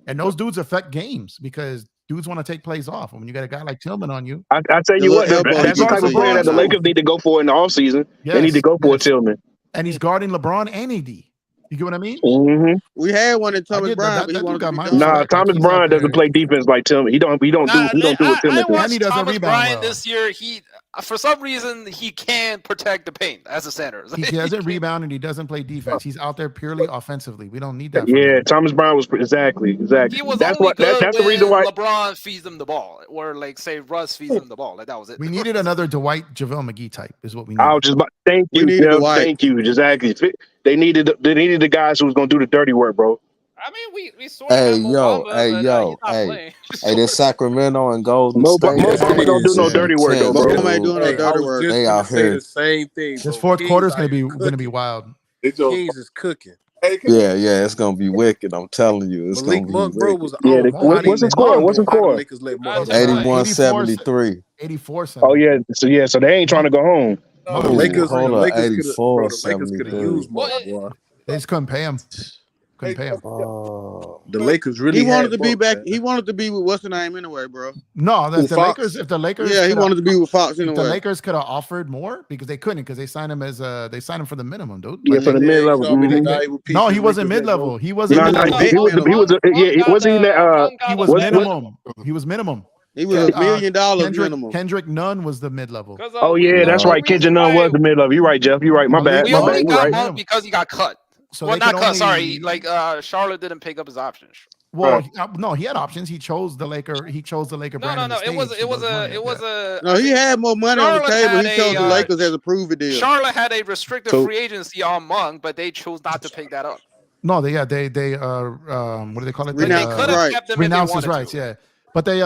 And those dudes affect games because dudes want to take plays off. And when you got a guy like Tillman on you, I tell you what, that's the type of player that the Lakers need to go for in the offseason. They need to go for Tillman. And he's guarding LeBron and AD. You get what I mean? Mm-hmm. We had one in Thomas get Bryant, that. but That he wanted dude got to my be Nah, respect. Thomas He's out Bryant doesn't there. play defense like Tillman. He don't do what Tillman I does. watched Thomas rebound Bryant well. this year. He, for some reason, he can't protect the paint as a center. He doesn't rebound and he doesn't play defense. He's out there purely offensively. We don't need that. from Yeah, him. Tranus Bryant was exactly. He was That's only what. good That's the when reason why. LeBron feeds him the ball, or like say Russ feeds him the ball. Like that was it. We needed another Dwight JaVale McGee type. Is what we I need. was just about, thank We you, needed Jeff, Dwight. thank you. Exactly. They needed the guys who was gonna do the dirty work, bro. I mean, we sort of Hey, have yo, Mobamba, hey, but, yo, he's not hey. playing. Hey, this Sacramento and Golden Mo State. Bamba don't do no dirty work, though, bro. Mobamba ain't doing no dirty work. They out here. The same thing. This bro. fourth Kings quarter is out here gonna be wild. Kings is cooking. Yeah, it's gonna be wicked. I'm telling you, it's Malik gonna be Monk, bro, wicked. was Yeah, on. what's the score? What's the score? 81-73. 84. Oh yeah, so they ain't trying to go home. The Lakers, hold the up, Lakers 84, could have used more. Boy. They just couldn't pay him. Couldn't pay him. The Lakers really He wanted had to be Monk, back. man. He wanted to be with what's the name anyway, bro. No, With the Fox. Lakers. If the Lakers, Yeah, he coulda- wanted to be with Fox If the anyway. Lakers could have offered more because they couldn't because they signed him they signed him for the minimum, dude. Yeah, for the mid level. No, he wasn't mid level. He wasn't. No, mid-level. he wasn't in that. He was minimum. He was minimum. He was $1 million minimum. Kendrick Nunn was the mid level. Oh yeah, that's right. Kendrick Nunn was the mid level. You're right, Jeff. You're right. My bad. We My only bad. You're got right. Monk because he got cut. So well, they not could cut. only- Sorry, like Charlotte didn't pick up his options. Well, no, he had options. He chose the Laker. He chose the Laker brand. No. It was a. No, he had more money on the Charlotte table. had He chose the a, Lakers as a prove it deal. Charlotte had a restricted So- free agency on Monk, but they chose not to pick that up. No, what do they call it? They Renounced could his have rights. kept him if they Renounced his wanted rights. to. Yeah, but they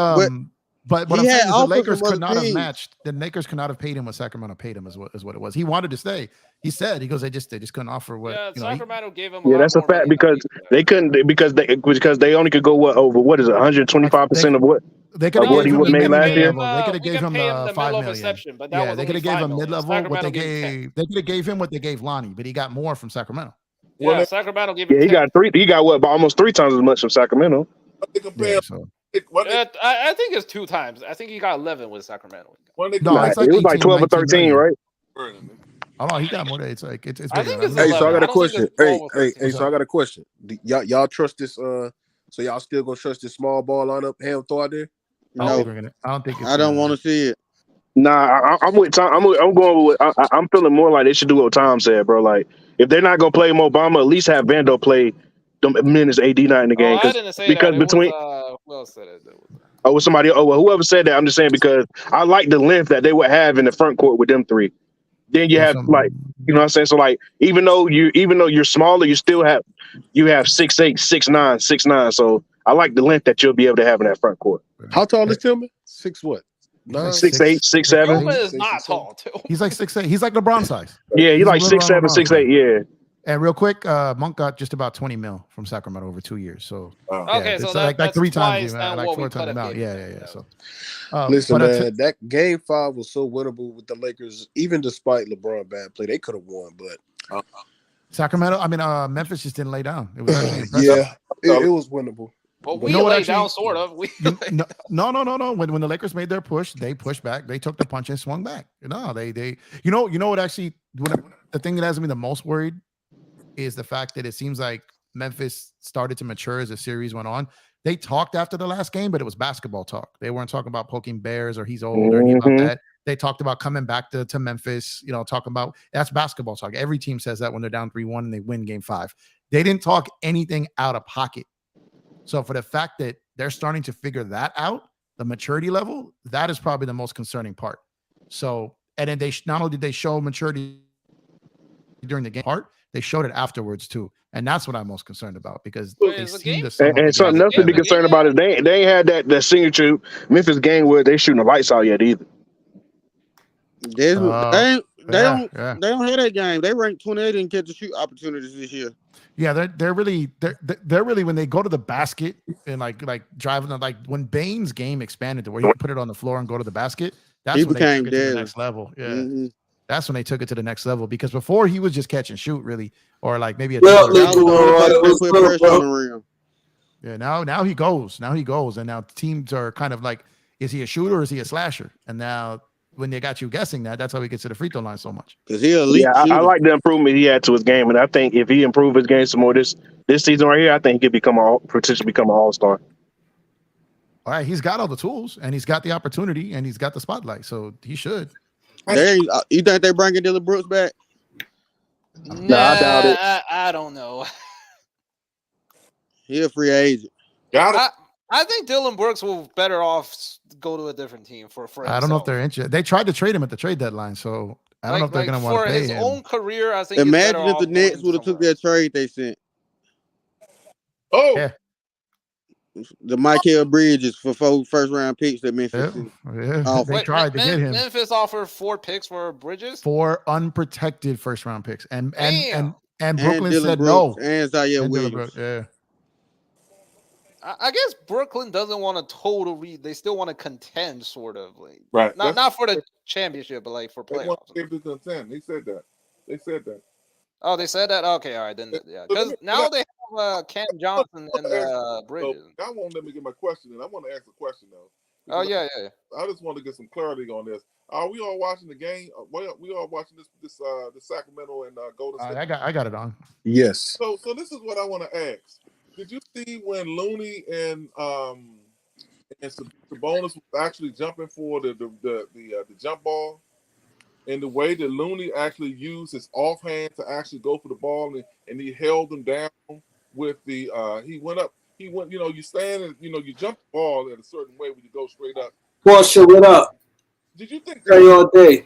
But what He I'm had saying is the offers Lakers from could other not have teams. matched. The Lakers could not have paid him what Sacramento paid him. Is what it was. He wanted to stay. He said they just couldn't offer what. Yeah, you know, he- Sacramento gave him. Yeah, that's a fact because they couldn't because they only could go over what is it 125% of what They could of have what he gave was him made last year. They could have we gave can him pay him the 5 middle of million. exception, but that Yeah, was they could only have gave 5 him million. mid level. What Sacramento they gave 10. gave, they could have gave him what they gave Lonnie, but he got more from Sacramento. Yeah, Sacramento gave him. Yeah, he 10. got three. He got what about almost 3 times as much from Sacramento. Yeah, so. I think it's 2 times. I think he got 11 with Sacramento. No, It it's was like 18, 12 or 19 13, million. right? Oh no, he got more. It's like it's. I think it's Hey, so I 11. got a I don't think question. it's Hey, 12 or hey, 13. so I got a question. Y'all trust this? So y'all still gonna trust this small ball lineup? Ham throw out there? I don't think. I don't want to see it. Nah, I'm with Tom. I'm going with. I'm feeling more like they should do what Tom said, bro. Like if they're not gonna play Mobamba, at least have Vando play the minutes AD not in the game. I didn't say because that. between Who else said it? with somebody. Oh well, whoever said that. I'm just saying because I like the length that they would have in the front court with them three. Then you have like, you know what I'm saying? So like, even though you're smaller, you still have 6'8", 6'9", 6'9". So I like the length that you'll be able to have in that front court. How tall is Tillman? 6 what? 9? 6'8", 6'7". Tillman is not tall too. He's like 6'8". He's like LeBron size. Yeah, he's like 6'7", 6'8". Yeah. And real quick, Monk got just about 20 mil from Sacramento over 2 years. So okay, so like that's 3 times, like 4 times amount. Yeah. So listen, man, that game 5 was so winnable with the Lakers, even despite LeBron bad play. They could have won, but Sacramento, Memphis just didn't lay down. It was actually impressive. it was winnable. But we laid down, sort of. No. When the Lakers made their push, they pushed back. They took the punch and swung back. No, they you know what actually the thing that has me the most worried is the fact that it seems like Memphis started to mature as the series went on. They talked after the last game, but it was basketball talk. They weren't talking about poking bears or he's old or anything like that. They talked about coming back to Memphis, talking about that's basketball talk. Every team says that when they're down 3-1 and they win game 5. They didn't talk anything out of pocket. So for the fact that they're starting to figure that out, the maturity level, that is probably the most concerning part. So, and then they not only did they show maturity during the game part, they showed it afterwards too, and that's what I'm most concerned about because they seem to. And something else to be concerned about is they ain't had that signature Memphis game where they shooting the lights out yet either. They don't have that game. They ranked 28 and catch the shoot opportunities this year. Yeah, they're really when they go to the basket and like driving like when Bane's game expanded to where you can put it on the floor and go to the basket. That's when they took it to the next level. Yeah. Mm-hmm. That's when they took it to the next level because before he was just catch and shoot really, or like maybe now he goes, and now teams are kind of like, is he a shooter or is he a slasher? And now when they got you guessing that's how he gets to the free throw line so much. Because he elite. Yeah, I like the improvement he had to his game, and I think if he improved his game some more this season right here, I think he could potentially become an all-star. All right, he's got all the tools and he's got the opportunity and he's got the spotlight, so he should. You think they bringing Dylan Brooks back? Nah, I doubt it. I don't know. He a free agent. I think Dylan Brooks will better off go to a different team for himself. I don't know if they're interested. They tried to trade him at the trade deadline, so I don't know if they're going to want to pay him. For his own career, I think. Imagine if the Nets would have took that trade they sent. Oh, yeah. The Michael Bridges for 4 first-round picks that Memphis. They tried to get him. Memphis offered 4 picks for Bridges. 4 unprotected first-round picks, and Brooklyn and said Brooks, no. And Zaire Williams. Yeah. I guess Brooklyn doesn't want a total They still want to contend, sort of like. Right. Not for the championship, but like for playoffs. They want to contend. They said that. Oh, they said that. Okay, all right then. Yeah, because now they have Cam Johnson and Bridges. I won't let me get my question in. I want to ask a question though. Oh yeah. I just want to get some clarity on this. Are we all watching the game? We all watching this the Sacramento and Golden State. I got it on. Yes. So this is what I want to ask. Did you see when Looney and Sabonis was actually jumping for the jump ball, and the way that Looney actually used his offhand to actually go for the ball, and he held them down with the he went, you stand and you jump the ball in a certain way when you go straight up. Portia, what up? Did you think that all day?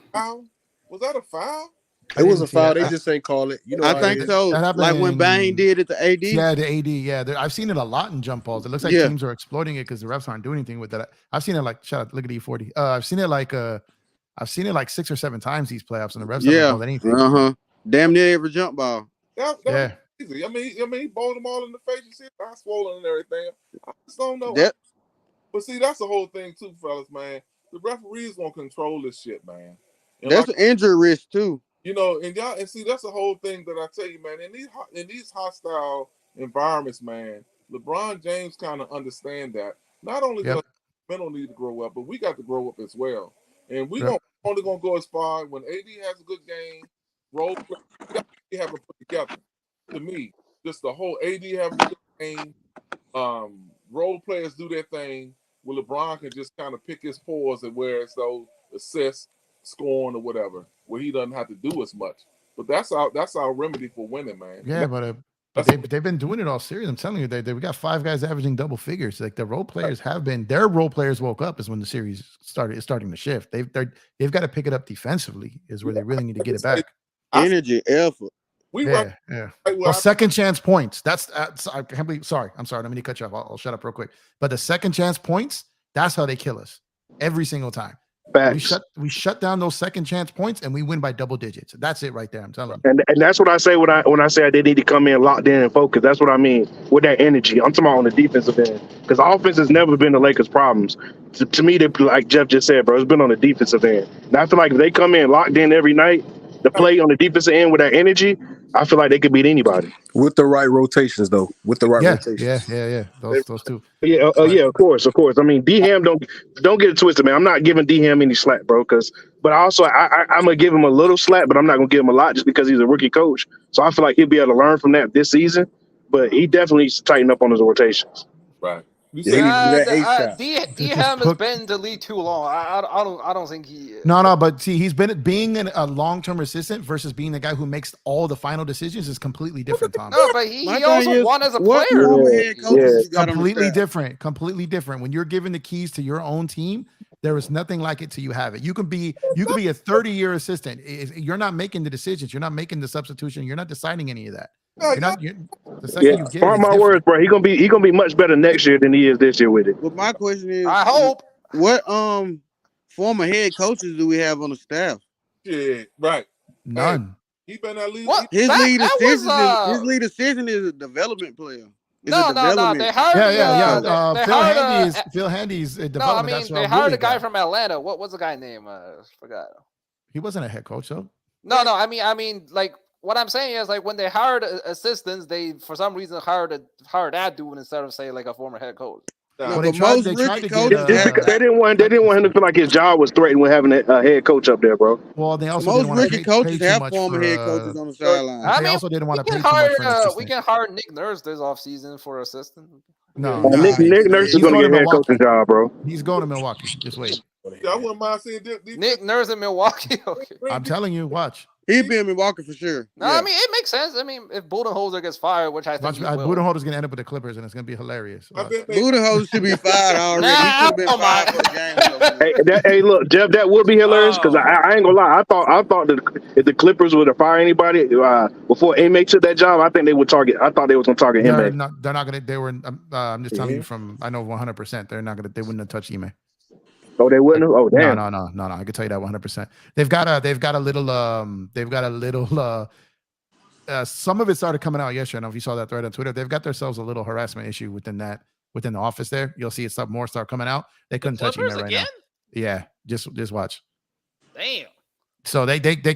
Was that a foul? It was a foul. They just ain't call it. I think so. Like when Bane did it to AD. Yeah, the AD. Yeah, I've seen it a lot in jump balls. It looks like teams are exploiting it because the refs aren't doing anything with that. I've seen it like look at E40. I've seen it like 6 or 7 times these playoffs, and the refs haven't called anything. Damn near every jump ball. That was easy. I mean, he bowled them all in the face. You see, I swollen and everything. I just don't know. But see, that's the whole thing too, fellas, man. The referees gonna control this shit, man. And that's an injury risk too. And see, that's the whole thing that I tell you, man. In these hostile environments, man, LeBron James kind of understand that. Not only does mental need to grow up, but we got to grow up as well. And we only gonna go as far when AD has a good game. Role play, we haven't put together. To me, just the whole AD have a good game. Role players do their thing. Where LeBron can just kind of pick his pause and where it's those assists, scoring or whatever, where he doesn't have to do as much. But that's our remedy for winning, man. Yeah, but They've been doing it all series. I'm telling you, we got 5 guys averaging double figures. Like the role players their role players woke up is when the series is starting to shift. They've got to pick it up defensively is where they really need to get it back. Energy, effort. Yeah. Well, second chance points. That's I can't believe. Sorry, I'm sorry. Let me cut you off. I'll shut up real quick. But the second chance points, that's how they kill us every single time. We shut down those second chance points and we win by double digits. That's it right there. I'm telling you. And that's what I say when I say they need to come in locked in and focused. That's what I mean with that energy. I'm talking about on the defensive end because offense has never been the Lakers' problems. To me, they, like Jeff just said, bro, it's been on the defensive end. And I feel like if they come in locked in every night to play on the defensive end with that energy, I feel like they could beat anybody. With the right rotations, though. With the right rotations. Yeah. Those two. Yeah, of course. I mean, D-Ham don't get it twisted, man. I'm not giving D-Ham any slack, bro. But also, I'm gonna give him a little slack, but I'm not gonna give him a lot just because he's a rookie coach. So I feel like he'll be able to learn from that this season. But he definitely needs to tighten up on his rotations. Right. D-Ham has been in the league too long. I don't think he. No, but see, he's been being a long-term assistant versus being the guy who makes all the final decisions is completely different, Tom. No, but he also won as a player. Completely different. When you're given the keys to your own team, there is nothing like it till you have it. You can be a 30-year assistant. You're not making the decisions. You're not making the substitution. You're not deciding any of that. Mark my words, bro. He gonna be much better next year than he is this year with it. But my question is, I hope. What former head coaches do we have on the staff? Yeah, right. None. He been that lead. His lead assistant is a development player. No. They hired. Phil Handy's a development. No, I mean they hired a guy from Atlanta. What was the guy name? Forgot. He wasn't a head coach though. No. I mean, like what I'm saying is like when they hired assistants, they for some reason hired that dude instead of say like a former head coach. No, they tried to get, they didn't want him to feel like his job was threatened with having a head coach up there, bro. Well, they also most rookie coaches have former head coaches on the sideline. I mean, they also didn't want to pay too much for an assistant. We can hire Nick Nurse this offseason for assistant. No, Nick Nurse is going to get a head coaching job, bro. He's going to Milwaukee. Just wait. I wouldn't mind seeing Nick Nurse in Milwaukee. Okay. I'm telling you, watch. He'd be in Milwaukee for sure. No, I mean it makes sense. I mean, if Budenholzer gets fired, which I think Budenholzer's gonna end up with the Clippers, and it's gonna be hilarious. Budenholzer should be fired already. He should be fired for the game. Hey, look, Jeff, that would be hilarious because I ain't gonna lie. I thought that if the Clippers were to fire anybody before Ime took that job, I think they would target. I thought they was gonna target Ime. They're not gonna. They were. I'm just telling you from. I know 100%. They're not gonna. They wouldn't have touched Ime. Oh, they wouldn't have? Oh, damn. No. I can tell you that 100%. They've got a little some of it started coming out yesterday. I don't know if you saw that thread on Twitter. They've got themselves a little harassment issue within the office there. You'll see it start coming out. They couldn't touch him right now. Yeah, just watch. Damn. So they couldn't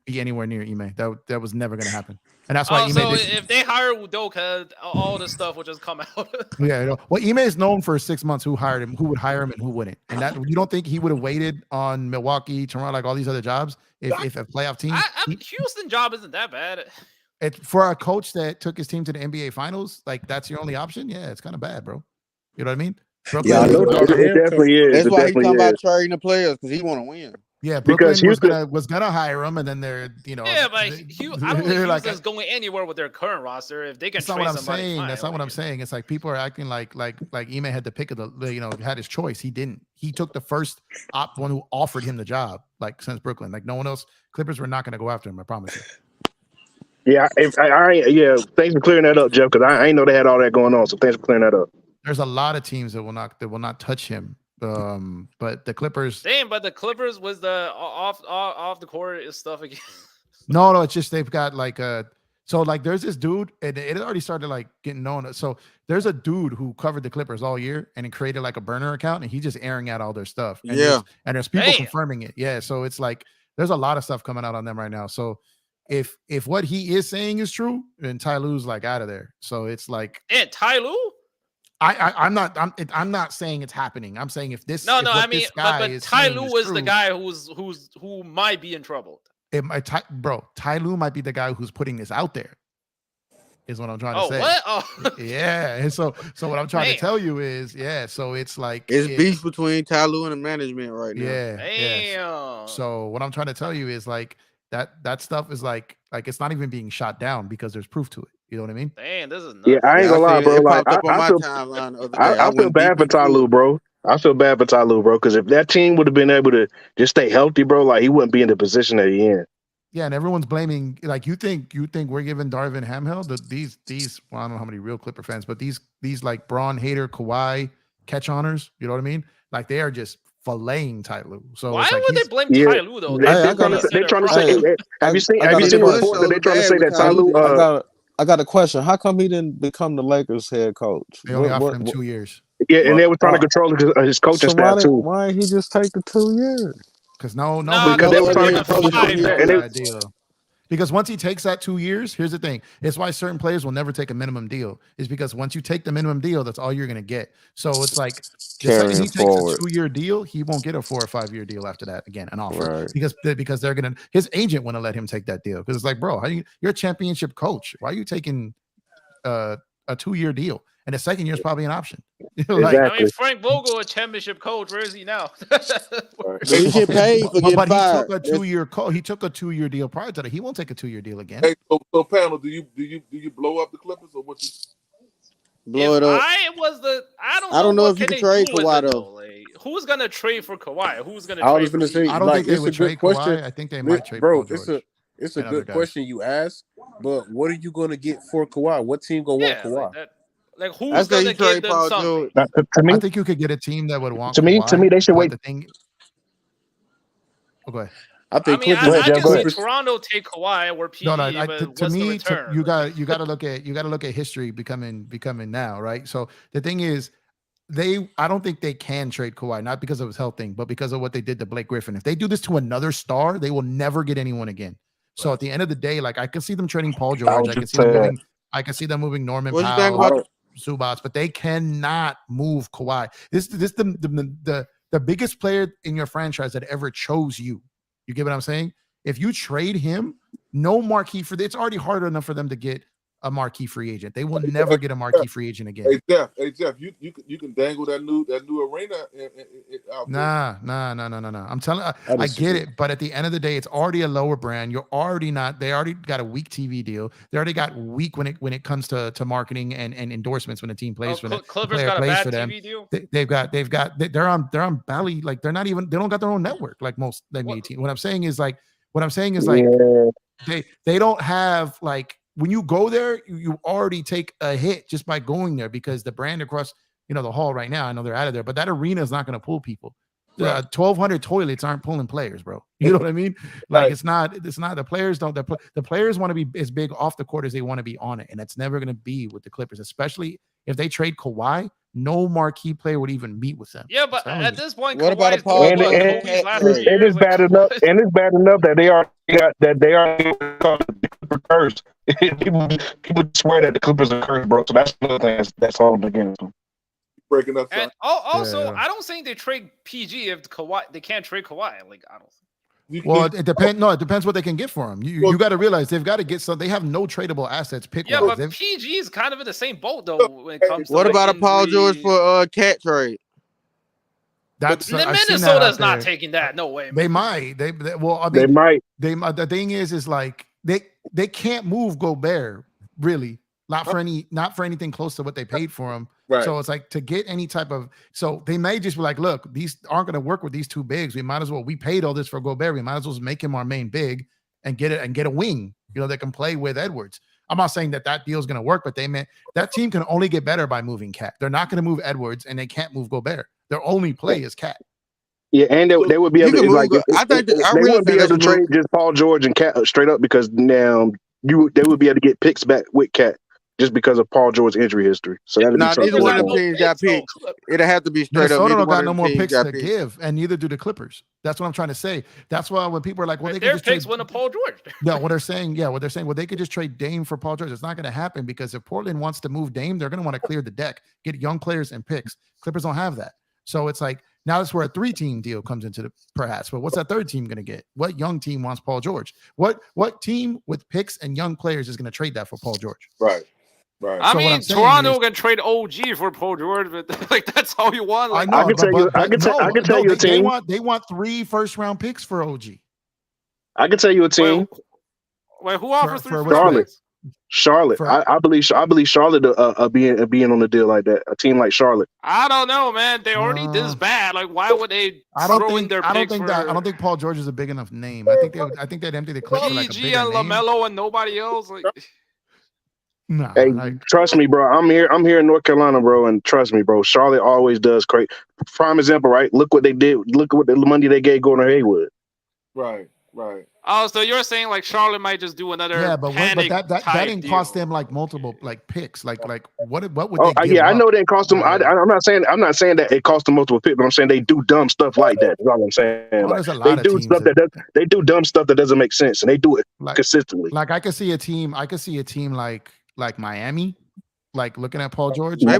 be anywhere near Ime. That was never gonna happen. And that's why Ime. So if they hire Udoka, all this stuff will just come out. Yeah. Well, Ime is known for 6 months who hired him, who would hire him, and who wouldn't. And that you don't think he would have waited on Milwaukee, Toronto, like all these other jobs if a playoff team. Houston job isn't that bad. For a coach that took his team to the NBA Finals, like that's your only option. Yeah, it's kind of bad, bro. You know what I mean? Yeah, it definitely is. That's why he's talking about trading the players because he want to win. Yeah, Brooklyn was gonna hire him, and then they're Yeah, but I don't think Houston's going anywhere with their current roster. If they can trade somebody, that's not what I'm saying. It's like people are acting like Ime had the pick of had his choice. He didn't. He took the first one who offered him the job, like since Brooklyn. Like no one else. Clippers were not gonna go after him. I promise you. Yeah, thanks for clearing that up, Jeff. Because I ain't know they had all that going on. So thanks for clearing that up. There's a lot of teams that will not touch him. But the Clippers. Damn, but the Clippers was the off the court stuff again. No, it's just they've got there's this dude, and it already started like getting known. So there's a dude who covered the Clippers all year and it created like a burner account, and he's just airing out all their stuff. And there's people confirming it. Yeah, so it's like there's a lot of stuff coming out on them right now. So if what he is saying is true, then Ty Lue's like out of there. So it's like Ty Lue. I'm not saying it's happening. I'm saying if this but Ty Lue is the guy who might be in trouble. Ty Lue might be the guy who's putting this out there. Is what I'm trying to say. What? Oh, yeah. And so what I'm trying to tell you is, so it's like it's beef between Ty Lue and the management right now. Yeah. So what I'm trying to tell you is like That stuff is like it's not even being shot down because there's proof to it. You know what I mean? Dang, this is nuts. Yeah, I ain't gonna lie, bro. It Like popped up on I my feel timeline the other day. I feel went bad deep for into Tyloo, it. bro. I feel bad for Tyloo, bro, because if that team would have been able to just stay healthy, bro, like he wouldn't be in the position that he in. Yeah, and everyone's blaming like you think we're giving Darvin Ham hell. These well, I don't know how many real Clipper fans, but these like Braun hater Kawhi catch honors, you know what I mean? Like they are just filleting Tyloo. So Why it's like would they blame Yeah, Tyloo though? they're trying to say. Have you seen the report that they're trying to say that Tyloo? I got a question. How come he didn't become the Lakers head coach? They only offered him 2 years. Yeah, and they were trying to control his coaching staff too. Why didn't he just take the 2 years? Because no, because they were trying to control his coaching staff. Because once he takes that 2 years, here's the thing. It's why certain players will never take a minimum deal. Is because once you take the minimum deal, that's all you're going to get. So it's like the second he takes a 2-year deal, he won't get a 4 or 5 year deal after that again, an offer. Right. Because they're going to, his agent wouldn't let him take that deal. Because it's like, bro, you're a championship coach. Why are you taking a 2-year deal? And the second year is probably an option. Exactly. I mean, Frank Vogel, a championship coach. Where is he now? He get paid for getting fired. He took a 2-year call. He took a 2-year deal prior to that. He won't take a 2-year deal again. Hey, so panel, do you blow up the Clippers or what? You blow it up? I don't know if you can trade Kawhi though. Like, who's gonna trade for Kawhi? Who's gonna trade for say, I don't think they would trade Kawhi. I think they might trade bro. Paul George. It's a good question you ask, but what are you gonna get for Kawhi? What team gonna want Kawhi? Like who's gonna give them something? I think you could get a team that would want. To me, they should wait. Okay. I can see Toronto take Kawhi or PG. To me, you got to look at history becoming now, right? So the thing is, I don't think they can trade Kawhi, not because of his health thing, but because of what they did to Blake Griffin. If they do this to another star, they will never get anyone again. So at the end of the day, like I can see them trading Paul George. I can see them moving Norman Powell, Zubats, but they cannot move Kawhi. This the biggest player in your franchise that ever chose you. You get what I'm saying? If you trade him, no marquee it's already hard enough for them to get a marquee free agent. They will never get a marquee free agent again. Hey Jeff, you can dangle that new arena out there. Nah. I'm telling you, I get it, but at the end of the day, it's already a lower brand. You're already not. They already got a weak TV deal. They already got weak when it comes to marketing and endorsements when a team plays for them. Clippers got a bad TV deal. They're on Bally. Like they don't got their own network like most NBA teams. What I'm saying is they don't have like. When you go there, you already take a hit just by going there because the brand across, the hall right now, I know they're out of there, but that arena is not going to pull people. 1,200 toilets aren't pulling players, bro. You know what I mean? Like it's not the players don't. The players want to be as big off the court as they want to be on it, and that's never going to be with the Clippers, especially if they trade Kawhi. No marquee player would even meet with them. Yeah, but at this point, what about a Paul? And it's bad enough. And it's bad enough that they are called the Clipper curse. people swear that the Clippers are cursed, bro. So that's another thing that's all against them. Breaking up. And also, I don't think they trade PG if Kawhi. They can't trade Kawhi. Like I don't. Well, it depends. No, it depends what they can get for him. You got to realize they've got to get some. They have no tradable assets. But PG is kind of in the same boat though when it comes. What to about a Paul George for cat trade? Minnesota's not taking that. No way. Man. They might. They might. The thing is like they can't move Gobert really. Not for anything close to what they paid for him. Right. So it's like to get any type of, so they may just be like, look, these aren't going to work with these two bigs. We paid all this for Gobert. We might as well make him our main big and get a wing, that can play with Edwards. I'm not saying that deal is going to work, but that team can only get better by moving Cat. They're not going to move Edwards and they can't move Gobert. Their only play is Cat. Yeah, and they would be able to they wouldn't be able to trade just Paul George and Cat straight up because now they would be able to get picks back with Cat. Just because of Paul George's injury history. So that'd be neither one of them teams got picks. It'd have to be straight up. Minnesota don't got no more picks to give, and neither do the Clippers. That's what I'm trying to say. That's why when people are like, well, they their picks win a Paul George. No, what they're saying, well, they could just trade Dame for Paul George. It's not going to happen because if Portland wants to move Dame, they're going to want to clear the deck, get young players and picks. Clippers don't have that. So it's like, now that's where a 3-team deal comes into the perhaps. But what's that third team going to get? What young team wants Paul George? What team with picks and young players is going to trade that for Paul George? Right. I mean, Toronto can trade OG for Paul George, but like that's all you want. Like, I can tell you a team. They want 3 first-round picks for OG. I can tell you a team. Wait, who offers three first Charlotte. picks? Charlotte. I believe Charlotte being on the deal like that. A team like Charlotte. I don't know, man. They already this bad. Like, why would they throw in their picks? I don't think Paul George is a big enough name. I think they'd empty the clip for like a bigger and name. LaMelo and nobody else. Like, nah, hey, trust me, bro. I'm here in North Carolina, bro, and trust me, bro. Charlotte always does great. Prime example, right? Look what they did. Look what the money they gave Gordon Hayward. Right. Oh, so you're saying like Charlotte might just do another but that didn't cost them like multiple like picks. Like what would they give I up? know it didn't cost them. I'm not saying that it cost them multiple picks, but I'm saying they do dumb stuff like that. That's all I'm saying. There's a lot of teams they do dumb stuff that doesn't make sense, and they do it consistently. Like I could see a team like Miami, like looking at Paul George. Miami,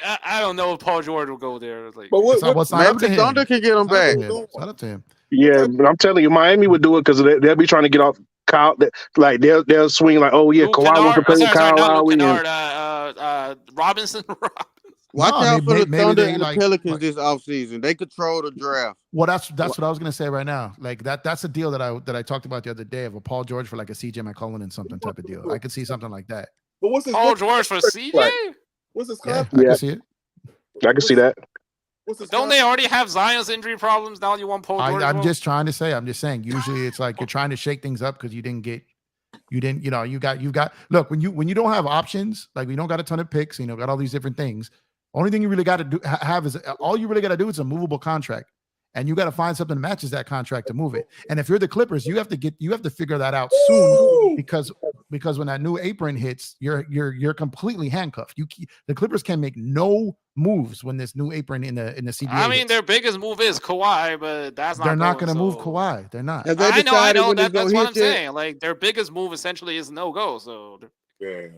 I don't know if Paul George will go there. Like, but maybe the Thunder can get him back. Shout out to him. Yeah, but I'm telling you, Miami would do it because they'll be trying to get off Kyle. Like they'll swing like, oh yeah, Kawhi wants to play with Kyle Lowry. Robinson. Watch out for the Thunder and the Pelicans this offseason. They control the draft. Well, that's what I was gonna say right now. Like that's a deal that I talked about the other day of a Paul George for like a CJ McCollum and something type of deal. I could see something like that. But what's his Paul George for CJ? What's his contract? Yeah, I can see it. I can see that. Don't they already have Zion's injury problems? Now you want Paul George? I'm just saying. Usually it's like you're trying to shake things up because you got look, when you don't have options, like we don't got a ton of picks, got all these different things. Only thing you really got to do is all you really got to do is a movable contract. And you got to find something that matches that contract to move it. And if you're the Clippers, you have to figure that out soon because when that new apron hits, you're completely handcuffed. The Clippers can make no moves when this new apron in the CBA. I mean, their biggest move is Kawhi, but that's not. They're not going to move Kawhi. They're not. I know. That's what I'm saying. Like their biggest move essentially is no go. So yeah,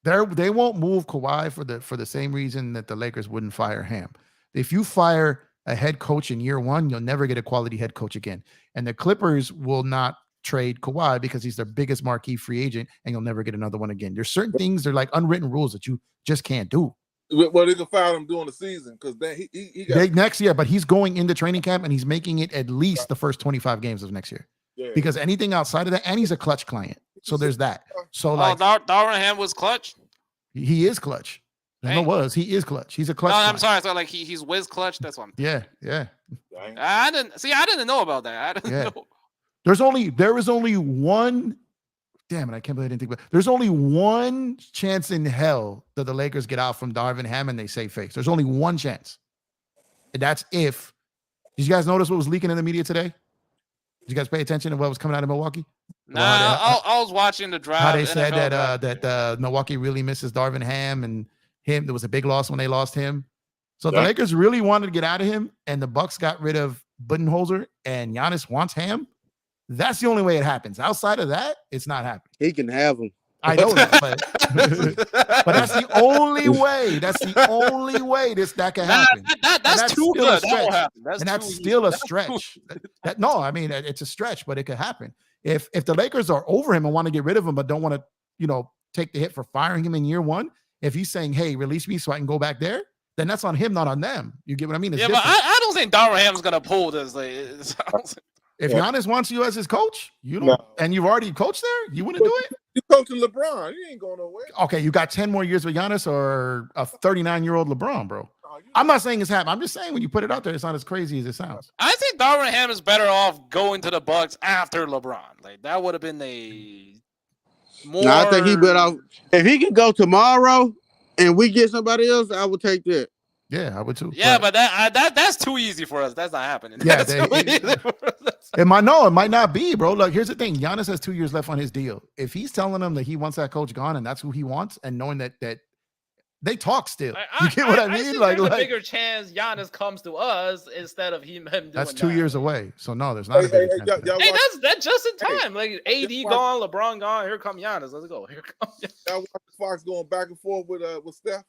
they won't move Kawhi for the same reason that the Lakers wouldn't fire Ham. If you fire a head coach in year one, you'll never get a quality head coach again. And the Clippers will not trade Kawhi because he's their biggest marquee free agent, and you'll never get another one again. There's certain things, they're like unwritten rules that you just can't do. Well, they can fire him during the season because then he got next year, but he's going into training camp and he's making it at least the first 25 games of next year. Yeah. Because anything outside of that, and he's a clutch client. So there's that. So like Darvin Ham was clutch. He is clutch. He is clutch. He's a clutch. No, I'm sorry. So like he's whiz clutch. That's what I'm Yeah. I didn't know about that. I didn't know. There is only one. Damn it! I can't believe I didn't think about it. There's only one chance in hell that the Lakers get out from Darvin Ham and they save face. There's only one chance, and that's if. Did you guys notice what was leaking in the media today? Did you guys pay attention to what was coming out of Milwaukee? Nah, I was watching the draft. How they said that Milwaukee really misses Darvin Ham and him. There was a big loss when they lost him. So the Lakers really wanted to get out of him, and the Bucks got rid of Budenholzer, and Giannis wants Ham. That's the only way it happens. Outside of that, it's not happening. He can have him. I know that, but that's the only way. That's the only way that can happen. That's too good. That's still a stretch. It's a stretch, but it could happen. If the Lakers are over him and want to get rid of him, but don't want to, take the hit for firing him in year one, if he's saying, "Hey, release me so I can go back there," then that's on him, not on them. You get what I mean? It's different. But I don't think Darvin Ham's gonna pull this. If Giannis wants you as his coach, and you've already coached there, you wouldn't do it? You coaching LeBron. You ain't going nowhere. Okay, you got 10 more years with Giannis or a 39-year-old LeBron, bro. I'm not saying it's happening. I'm just saying when you put it out there, it's not as crazy as it sounds. I think Darvin Ham is better off going to the Bucks after LeBron. Like that would have been more. No, I think he better off. If he can go tomorrow and we get somebody else, I would take that. Yeah, I would too. Yeah, but that's too easy for us. That's not happening. Yeah, it might not be, bro. Look, here's the thing. Giannis has 2 years left on his deal. If he's telling them that he wants that coach gone and that's who he wants, and knowing that they talk still. You get what I mean? There's a bigger chance Giannis comes to us instead of him doing that's 2 years away. So no, there's not a bigger chance. That's just in time. Like AD gone, LeBron gone. Here come Giannis. Let's go. Here come Giannis. Y'all watch Fox going back and forth with Steph.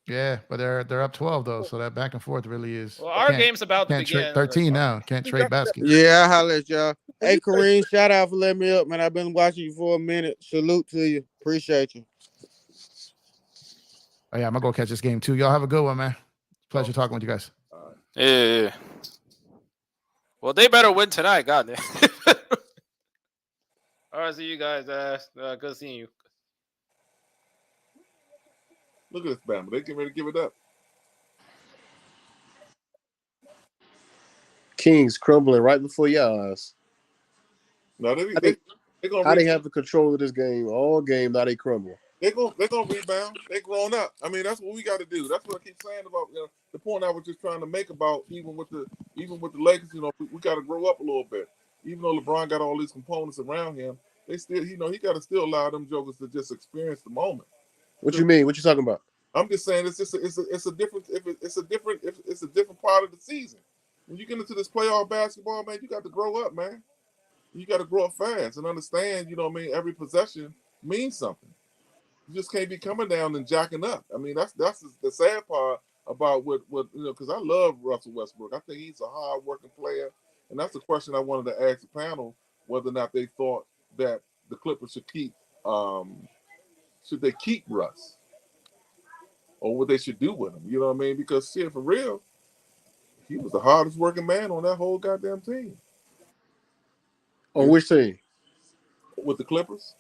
Yeah, but they're up 12 though, so that back and forth really is. Well, our game's about to begin. 13 now. Can't trade baskets. Yeah, I'll holler at y'all. Hey, Kareem, shout out for letting me up, man. I've been watching you for a minute. Salute to you. Appreciate you. Oh yeah, I'm gonna go catch this game too. Y'all have a good one, man. Pleasure talking with you guys. Yeah. Well, they better win tonight. God damn. All right, see you guys. Good seeing you. Look at this Bama. They getting ready to give it up. Kings crumbling right before your eyes. No, How gonna they have the control of this game all game? Now they crumble. They're gonna rebound. They grown up. I mean, that's what we got to do. That's what I keep saying about the point I was just trying to make about even with the Lakers. We got to grow up a little bit. Even though LeBron got all these components around him, they still he got to still allow them jokers to just experience the moment. What you mean? What you talking about? I'm just saying it's a different part of the season. When you get into this playoff basketball, man, you got to grow up, man. You got to grow up fast and understand. Every possession means something. You just can't be coming down and jacking up. I mean, that's the sad part about what because I love Russell Westbrook. I think he's a hard-working player, and that's the question I wanted to ask the panel, whether or not they thought that the Clippers should keep Russ, or what they should do with him. You know what I mean? Because shit, for real, he was the hardest working man on that whole goddamn team. On which team? With the Clippers.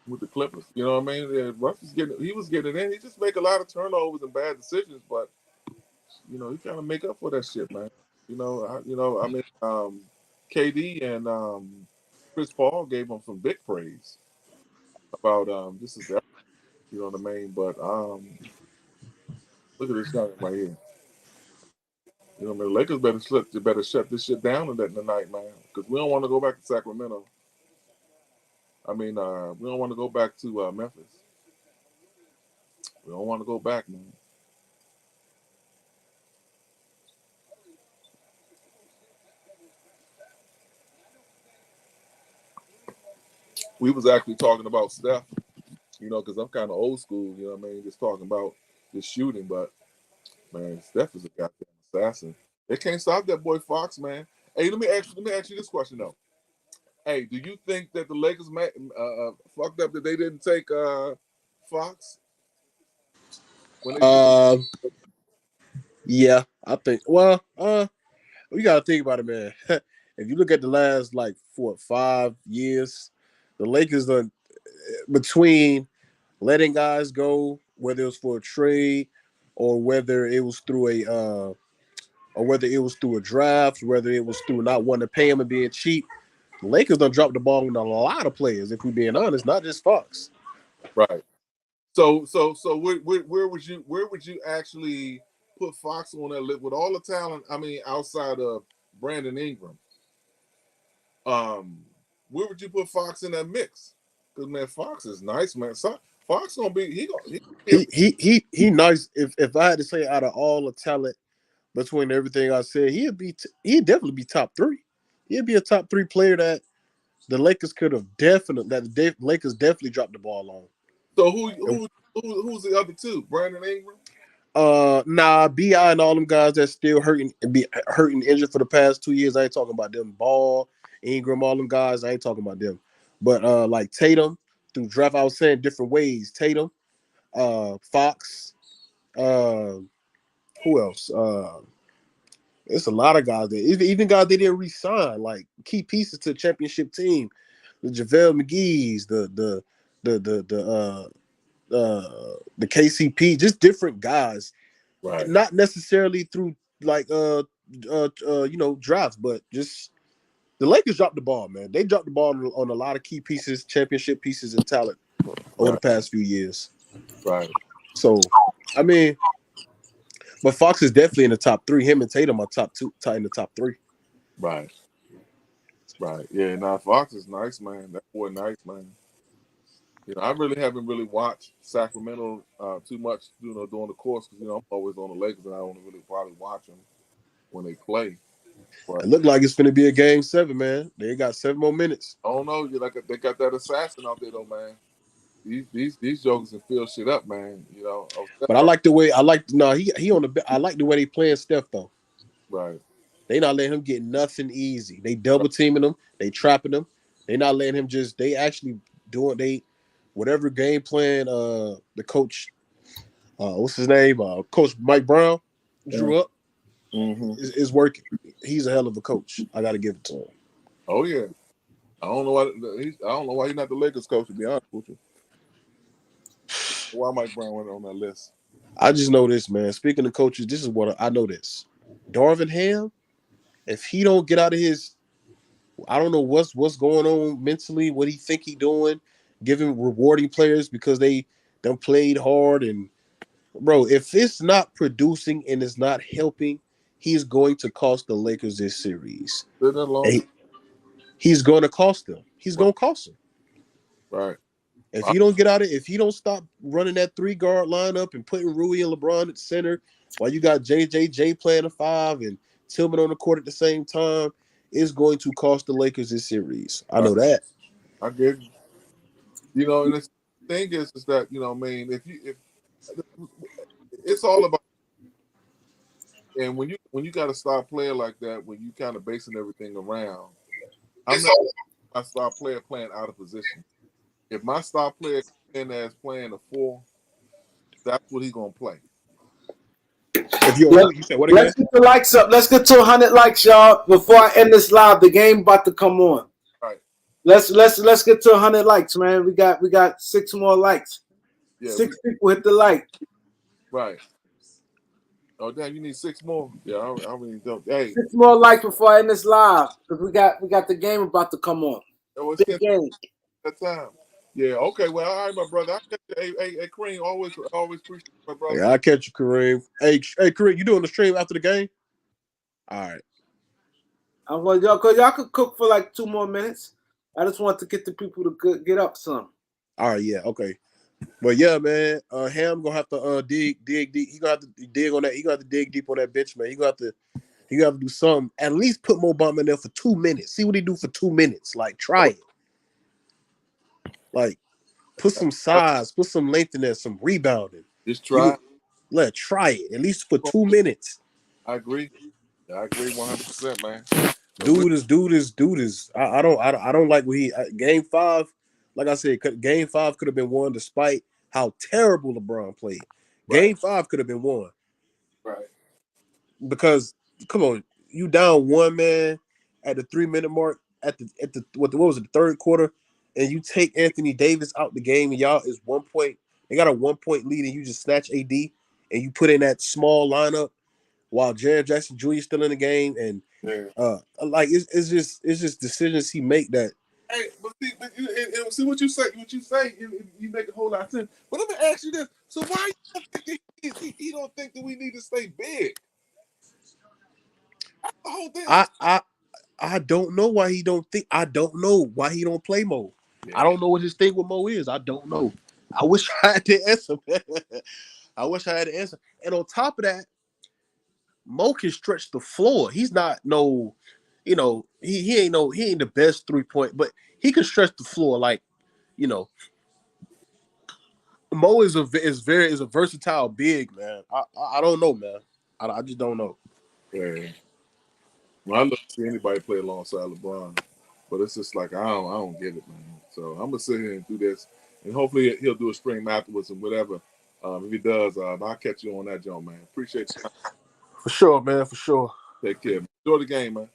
With the Clippers, you know what I mean? Russ was getting in. He just make a lot of turnovers and bad decisions, but he trying to make up for that shit, man. KD and Chris Paul gave him some big praise about this is, you know what I mean? But look at this guy right here. You know what I mean? The Lakers better shut this shit down tonight, man, because we don't want to go back to Sacramento. I mean, we don't want to go back to Memphis. We don't want to go back, man. We was actually talking about Steph, because I'm kind of old school, you know what I mean? Just talking about the shooting, but, man, Steph is a goddamn assassin. They can't stop that boy Fox, man. Hey, let me ask you this question, though. Hey, do you think that the Lakers fucked up that they didn't take Fox? Yeah, I think. Well, we gotta think about it, man. If you look at the last 5 years, the Lakers done between letting guys go, whether it was for a trade or whether it was through a draft, whether it was through not wanting to pay him and being cheap. The Lakers done dropped the ball on a lot of players, if we're being honest, not just Fox. Right. So where would you actually put Fox on that list with all the talent? I mean, outside of Brandon Ingram, where would you put Fox in that mix? Because man, Fox is nice, man. Fox gonna be he nice. If I had to say out of all the talent between everything I said, he'd definitely be top 3. He'd be a top 3 player that the Lakers could have Lakers definitely dropped the ball on. So who's the other two? Brandon Ingram? Nah, B.I. and all them guys that's still hurting injured for the past 2 years. I ain't talking about them. Ball, Ingram, all them guys, I ain't talking about them. But like Tatum, through draft, I was saying different ways. Tatum, Fox, who else? It's a lot of guys there. Even guys they didn't re-sign, like key pieces to the championship team. The JaVale McGee's, the KCP, just different guys. Right. Not necessarily through drafts, but just the Lakers dropped the ball, man. They dropped the ball on a lot of key pieces, championship pieces, and talent over the past few years. Right. So, I mean, but Fox is definitely in the top 3. Him and Tatum are in the top 3. Right. Right. Yeah. Now Fox is nice, man. That boy nice, man. I really haven't watched Sacramento too much, during the course because I'm always on the Lakers and I don't really probably watch them when they play. But it looked like it's going to be a game 7, man. They got 7 more minutes. I don't know. They got that assassin out there, though, man. These jokers can fill shit up, man. But I like the way he on the. I like the way they playing Steph though. Right. They not letting him get nothing easy. They double teaming him. They trapping him. They not letting him just. They actually doing whatever game plan. The coach, what's his name? Coach Mike Brown drew up. It's working. He's a hell of a coach. I got to give it to him. Oh yeah. I don't know why he's not the Lakers coach, to be honest with you. Why Mike Brown went on that list? I just know this, man. Speaking of coaches, this is what I know this. Darvin Ham, if he don't get out of his, I don't know what's going on mentally, what he think he doing, giving rewarding players because they done played hard. And bro, if it's not producing and it's not helping, he's going to cost the Lakers this series. He's going to cost them. He's going to cost them. Right. If he don't get out of it, if he don't stop running that 3-guard lineup and putting Rui and LeBron at center while you got JJJ playing a 5 and Tillman on the court at the same time, it's going to cost the Lakers this series. I know that. I get you. You know, and the thing is that, you know, I mean, if it's all about, and when you got a star player like that, when you kind of basing everything around, I'm not a star player playing out of position. If my star player in as playing a 4, that's what he's gonna play. If you said what again? Let's get the likes up. Let's get to 100 likes, y'all. Before I end this live, the game about to come on. Right. Let's get to 100 likes, man. We got 6 more likes. Yeah, 6 people hit the like. Right. Oh damn! You need 6 more. Yeah, I really don't. Hey, 6 more likes before I end this live because we got the game about to come on. Big game. That time. Yeah. Okay. Well, all right, my brother. I catch you. Hey, Kareem. Always appreciate my brother. Yeah, I catch you, Kareem. Hey, Kareem, you doing the stream after the game? All right. I'm going y'all could cook for like 2 more minutes. I just want to get the people to get up some. All right. Yeah. Okay. But yeah, man, Ham gonna have to dig deep. He gonna have to dig on that. He gonna have to dig deep on that bench, man. He gonna have to do something. At least put Mo Bamba in there for 2 minutes. See what he do for 2 minutes. Like try it. Like put some size, put some length in there, some rebounding. Just try. Try it at least for 2 minutes. I agree. I agree 100%, man. Dude is. I don't like what he game 5. Like I said, game 5 could have been won despite how terrible LeBron played. Game 5 could have been won. Right. Because come on, you down 1 man at the 3-minute mark at the what was it, the 3rd quarter, and you take Anthony Davis out the game and y'all is 1 point. They got a 1 point lead and you just snatch AD and you put in that small lineup while Jaren Jackson Jr. is still in the game and like it's just decisions he make that. Hey, but see what you say. You make a whole lot of sense. But let me ask you this: so why he don't think that we need to stay big? That's the whole thing. I don't know why he don't think. I don't know why he don't play Mo. Yeah. I don't know what his thing with Mo is. I don't know. I wish I had the answer, man. I wish I had the answer. And on top of that, Mo can stretch the floor. He's not he ain't the best 3-point, but he can stretch the floor. Like, Mo is a versatile big, man. I don't know, man. I just don't know. Yeah. Well, I love to see anybody play alongside LeBron, but it's just like I don't get it, man. So I'm gonna sit here and do this, and hopefully he'll do a stream afterwards and whatever. If he does, I'll catch you on that, Joe, man. Appreciate you. For sure, man. For sure. Take care. Enjoy the game, man.